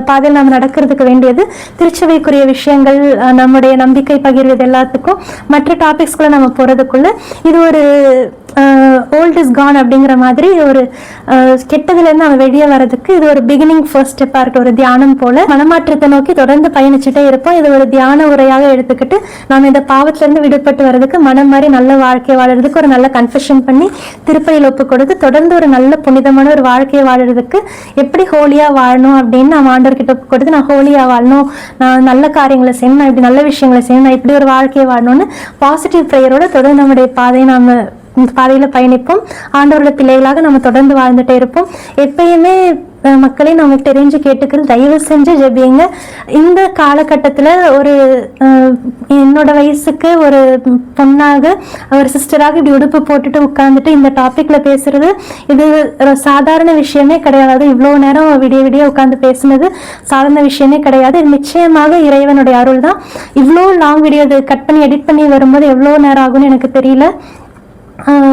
A: பாதையில் நம்ம நடக்கிறதுக்கு வேண்டியது திருச்சபைக்குரிய விஷயங்கள், நம்முடைய நம்பிக்கை பகிர்வது எல்லாத்துக்கும் மற்ற டாபிக்ஸ்குள்ள நம்ம போறதுக்குள்ள இது ஒரு ஓல்ட் இஸ் கான் அப்படிங்கிற மாதிரி ஒரு கெட்டதுலேருந்து நம்ம வெளியே வர்றதுக்கு இது ஒரு பிகினிங் ஃபர்ஸ்ட் ஸ்டெப்பாக இருக்கு. ஒரு தியானம் போல மனமாற்றத்தை நோக்கி தொடர்ந்து பயணிச்சுட்டே இருப்போம். இது ஒரு தியான உரையாக எடுத்துக்கிட்டு நம்ம இந்த பாவத்திலேருந்து விடுபட்டு வர்றதுக்கு, மனம் மாதிரி நல்ல வாழ்க்கையை வாழறதுக்கு ஒரு நல்ல கன்ஃபெஷன் பண்ணி திருப்பதியில் ஒப்பு கொடுத்து தொடர்ந்து ஒரு நல்ல புனிதமான ஒரு வாழ்க்கையை வாழறதுக்கு எப்படி ஹோலியாக வாழணும் அப்படின்னு நம்ம ஆண்டவர்கிட்ட ஒப்பு கொடுத்து, நான் ஹோலியாக வாழணும், நான் நல்ல காரியங்களை செய்யணும், நான் இப்படி நல்ல விஷயங்களை செய்யணும், நான் இப்படி ஒரு வாழ்க்கையை வாழணும்னு பாசிட்டிவ் ப்ரேயரோட தொடர்ந்து நம்முடைய பாதையை நம்ம பாதையில பயணிப்போம். ஆண்டவரோட பிள்ளைகளாக நம்ம தொடர்ந்து வாழ்ந்துட்டே இருப்போம். எப்பயுமே மக்களை நம்ம தெரிஞ்சு கேட்டுக்கிறது, தயவு செஞ்சு ஜெபிங்க. இந்த காலகட்டத்தில் ஒரு என்னோட வயசுக்கு ஒரு பொண்ணாக, ஒரு சிஸ்டராக இப்படி உடுப்பு போட்டுட்டு உட்காந்துட்டு இந்த டாபிக்ல பேசுறது இது சாதாரண விஷயமே கிடையாது. இவ்வளோ நேரம் விடிய விடிய உட்காந்து பேசுனது சாதாரண விஷயமே கிடையாது. இது நிச்சயமாக இறைவனுடைய அருள் தான். இவ்வளோ லாங் வீடியோ இது கட் பண்ணி எடிட் பண்ணி வரும்போது எவ்வளோ நேரம் ஆகும்னு எனக்கு தெரியல.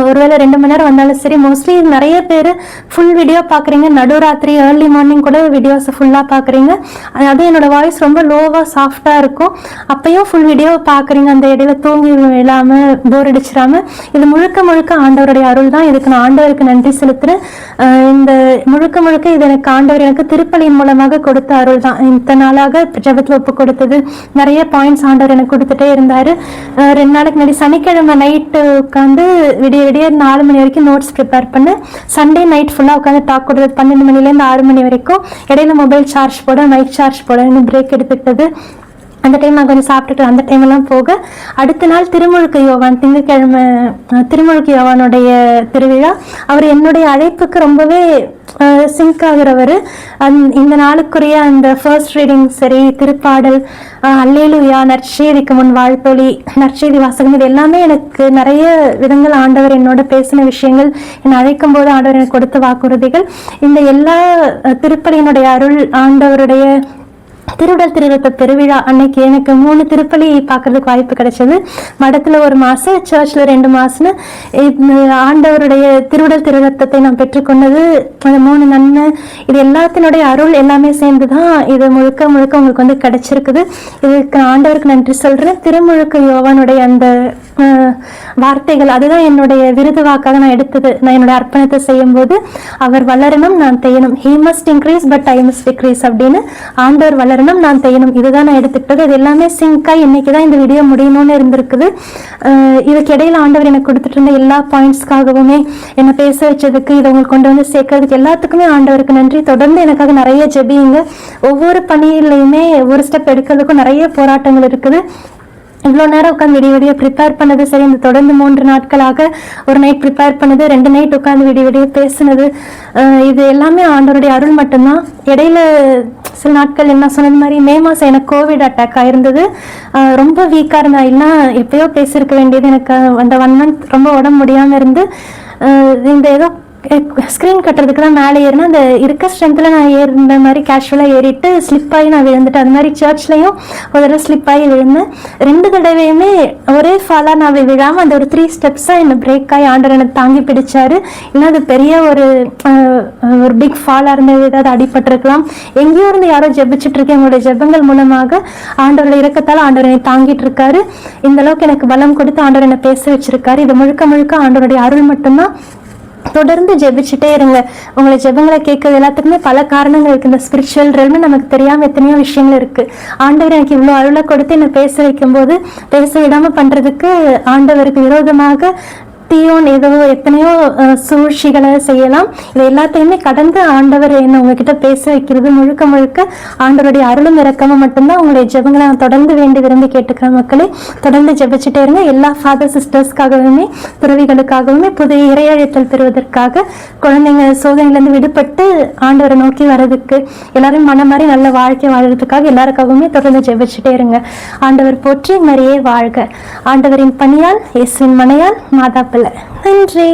A: ஒருவேளை 2 மணி நேரம் வந்தாலும் சரி. மோஸ்ட்லி நிறைய பேர் ஃபுல் வீடியோ பார்க்குறீங்க, நடுராத்திரி ஏர்லி மார்னிங் கூட வீடியோஸை ஃபுல்லாக பார்க்குறீங்க. அது என்னோட வாய்ஸ் ரொம்ப லோவாக சாஃப்டாக இருக்கும். அப்பயும் ஃபுல் வீடியோ பார்க்குறீங்க, அந்த இடையில தூங்கி இல்லாமல் போர் அடிச்சிடாமல். இது முழுக்க முழுக்க ஆண்டவருடைய அருள் தான். இதுக்கு நான் ஆண்டவருக்கு நன்றி செலுத்துகிறேன். இந்த முழுக்க முழுக்க இது எனக்கு ஆண்டவர் எனக்கு திருப்பலியின் மூலமாக கொடுத்த அருள் தான். இத்தனை நாளாக ஜெபத்தில் ஒப்பு கொடுத்தது, நிறைய பாயிண்ட்ஸ் ஆண்டவர் எனக்கு கொடுத்துட்டே இருந்தார். 2 நாளைக்கு முன்னாடி சனிக்கிழமை நைட்டு உட்காந்து விடிய விடிய 4 மணி வரைக்கும் நோட்ஸ் ப்ரிப்பேர் பண்ணு. சண்டே நைட் ஃபுல்லாக உட்காந்து டாக் கொடுத்தது 12 மணிலேருந்து 6 மணி வரைக்கும். இடையில மொபைல் சார்ஜ் போட, மைக் சார்ஜ் போட பிரேக் எடுத்துக்கிட்டது. அந்த டைம் நான் கொஞ்சம் சாப்பிட்டுட்டு அந்த டைம்லாம் போக, அடுத்த நாள் திருமுழுக்கு யோவான், திங்கட்கிழமை திருமுழுக்கு யோவானுடைய திருவிழா. அவர் என்னுடைய அழைப்புக்கு ரொம்பவே சிங்க் ஆகிறவர். இந்த நாளுக்குரிய அந்த ஃபர்ஸ்ட் ரீடிங் சரி, திருப்பாடல், அல்லேலூயா, நற்செய்திக்கு முன் வாழ்த்தொலி, நற்செய்தி வாசகம், இது எல்லாமே எனக்கு நிறைய விதங்கள் ஆண்டவர் என்னோட பேசின விஷயங்கள், என்னை அழைக்கும் போது ஆண்டவர் எனக்கு கொடுத்த வாக்குறுதிகள், இந்த எல்லா திருப்பலியினுடைய அருள், ஆண்டவருடைய திருவிடல் திருரத்த பெருவிழா அன்னைக்கு எனக்கு 3 திருப்பலி பார்க்கறதுக்கு வாய்ப்பு கிடைச்சது. மடத்துல 1 மாசம், சர்ச்ல 2 மாசம்னு ஆண்டவருடைய திருவிடல் திருரத்தத்தை நான் பெற்றுக்கொண்டது. அந்த 3 நன்மை, இது எல்லாத்தினுடைய அருள் எல்லாமே சேர்ந்துதான் இது முழுக்க முழுக்க உங்களுக்கு வந்து கிடைச்சிருக்குது. இதுக்கு ஆண்டவருக்கு நன்றி சொல்றேன். திருமுழுக்கு யோவானுடைய அந்த வார்த்தைகள், அதுதான் என்னுடைய விருது வாக்காக நான் எடுத்தது. நான் என்னுடைய அர்ப்பணத்தை செய்யும் போது, அவர் வளரணும் நான் தெய்யணும், he must increase but I must decrease அப்படின்னு, ஆண்டவர் வளரணும் நான் தெய்யணும், இதுதான் நான் எடுத்துக்கிட்டது. இது எல்லாமே சிங்காய் இன்னைக்குதான் இந்த வீடியோ முடியணும்னு இருந்திருக்குது. இதுக்கு இடையில ஆண்டவர் எனக்கு கொடுத்துட்டு இருந்த எல்லா பாயிண்ட்ஸ்க்காகவுமே, என்னை பேச வச்சதுக்கு, இதை உங்களுக்கு கொண்டு வந்து சேர்க்கறதுக்கு எல்லாத்துக்குமே ஆண்டவருக்கு நன்றி. தொடர்ந்து எனக்காக நிறைய ஜெபியுங்க. ஒவ்வொரு பணியிலையுமே ஒவ்வொரு ஸ்டெப் எடுக்கிறதுக்கும் நிறைய போராட்டங்கள் இருக்குது. இவ்வளோ நேரம் உட்காந்து விடிய விடிய ப்ரிப்பேர் பண்ணது சரி, இந்த தொடர்ந்து 3 நாட்களாக ஒரு நைட் ப்ரிப்பேர் பண்ணது, 2 நைட் உட்காந்து விடிய விடிய பேசுனது, இது எல்லாமே ஆண்டவருடைய அருள் மட்டும்தான். இடையில சில நாட்கள் என்ன சொன்னது மாதிரி மே மாதம் எனக்கு கோவிட் அட்டாக் ஆயிருந்தது. ரொம்ப வீக்காக இருந்தேன். இல்லைன்னா எப்பயோ பேசியிருக்க வேண்டியது. எனக்கு அந்த 1 மந்த் ரொம்ப உடம்பு முடியாமல் இருந்து, இந்த ஏதோ ஸ்க்ரீன் கட்டுறதுக்கு தான் மேலே ஏறினா, அந்த இருக்க ஸ்ட்ரென்த்தில் நான் ஏறின மாதிரி கேஷுவலாக ஏறிட்டு ஸ்லிப்பாகி நான் விழுந்துட்டேன். அது மாதிரி சர்ச்லையும் ஒரு தடவை ஸ்லிப்பாகி விழுந்தேன். 2 தடவையுமே ஒரே ஃபாலாக நான் விழாமல் அந்த ஒரு 3 ஸ்டெப்ஸாக என்னை பிரேக் ஆகி ஆண்டவர் எனக்கு தாங்கி பிடிச்சாரு. இல்லை அது பெரிய ஒரு பிக் ஃபாலாக இருந்தது, ஏதாவது அடிபட்டிருக்கலாம். எங்கேயோ இருந்து யாரோ ஜெபிச்சுட்டு இருக்கேன். என்னுடைய ஜெபங்கள் மூலமாக ஆண்டவருடைய இரக்கத்தால் ஆண்டவர் என்னை தாங்கிட்டு இருக்காரு. இந்த அளவுக்கு எனக்கு பலம் கொடுத்து ஆண்டவர் என்னை பேச வச்சிருக்காரு. இது முழுக்க முழுக்க ஆண்டவருடைய அருள் மட்டும்தான். தொடர்ந்து ஜெபிச்சுட்டே இருங்க. உங்களை ஜெபங்களை கேட்கறது எல்லாத்துக்குமே பல காரணங்கள் இருக்கு. இந்த ஸ்பிரிச்சுவல் ரெல்ம் நமக்கு தெரியாம எத்தனையோ விஷயங்கள் இருக்கு. ஆண்டவர் எனக்கு இவ்வளவு அருளை கொடுத்து என்னை பேச வைக்கும் போது, பேச விடாம பண்றதுக்கு ஆண்டவருக்கு விரோதமாக தீயோன் ஏதோ எத்தனையோ சூழ்ச்சிகளை செய்யலாம். இது எல்லாத்தையுமே கடந்து ஆண்டவர் என்ன உங்ககிட்ட பேச வைக்கிறது முழுக்க முழுக்க ஆண்டவருடைய அருளும் இரக்கமும் மட்டும்தான். உங்களுடைய ஜெபங்களை நான் தொடர்ந்து வேண்டி விரும்பி கேட்டுக்கிற மக்களே, தொடர்ந்து ஜெபிச்சுட்டே இருங்க. எல்லா ஃபாதர் சிஸ்டர்ஸ்க்காகவுமே துறவிகளுக்காகவுமே புதிய இறையழைத்தல் பெறுவதற்காக, குழந்தைங்க சோதனையிலேருந்து விடுபட்டு ஆண்டவரை நோக்கி வர்றதுக்கு, எல்லாரும் மன மாதிரி நல்ல வாழ்க்கை வாழ்றதுக்காக எல்லாருக்காகவுமே தொடர்ந்து ஜெபிச்சுட்டே இருங்க. ஆண்டவர் போற்றி மரியே வாழ்க. ஆண்டவரின் பணியால் இயேசுவின் மனையால் மாதா பிள்ளை. நன்றி.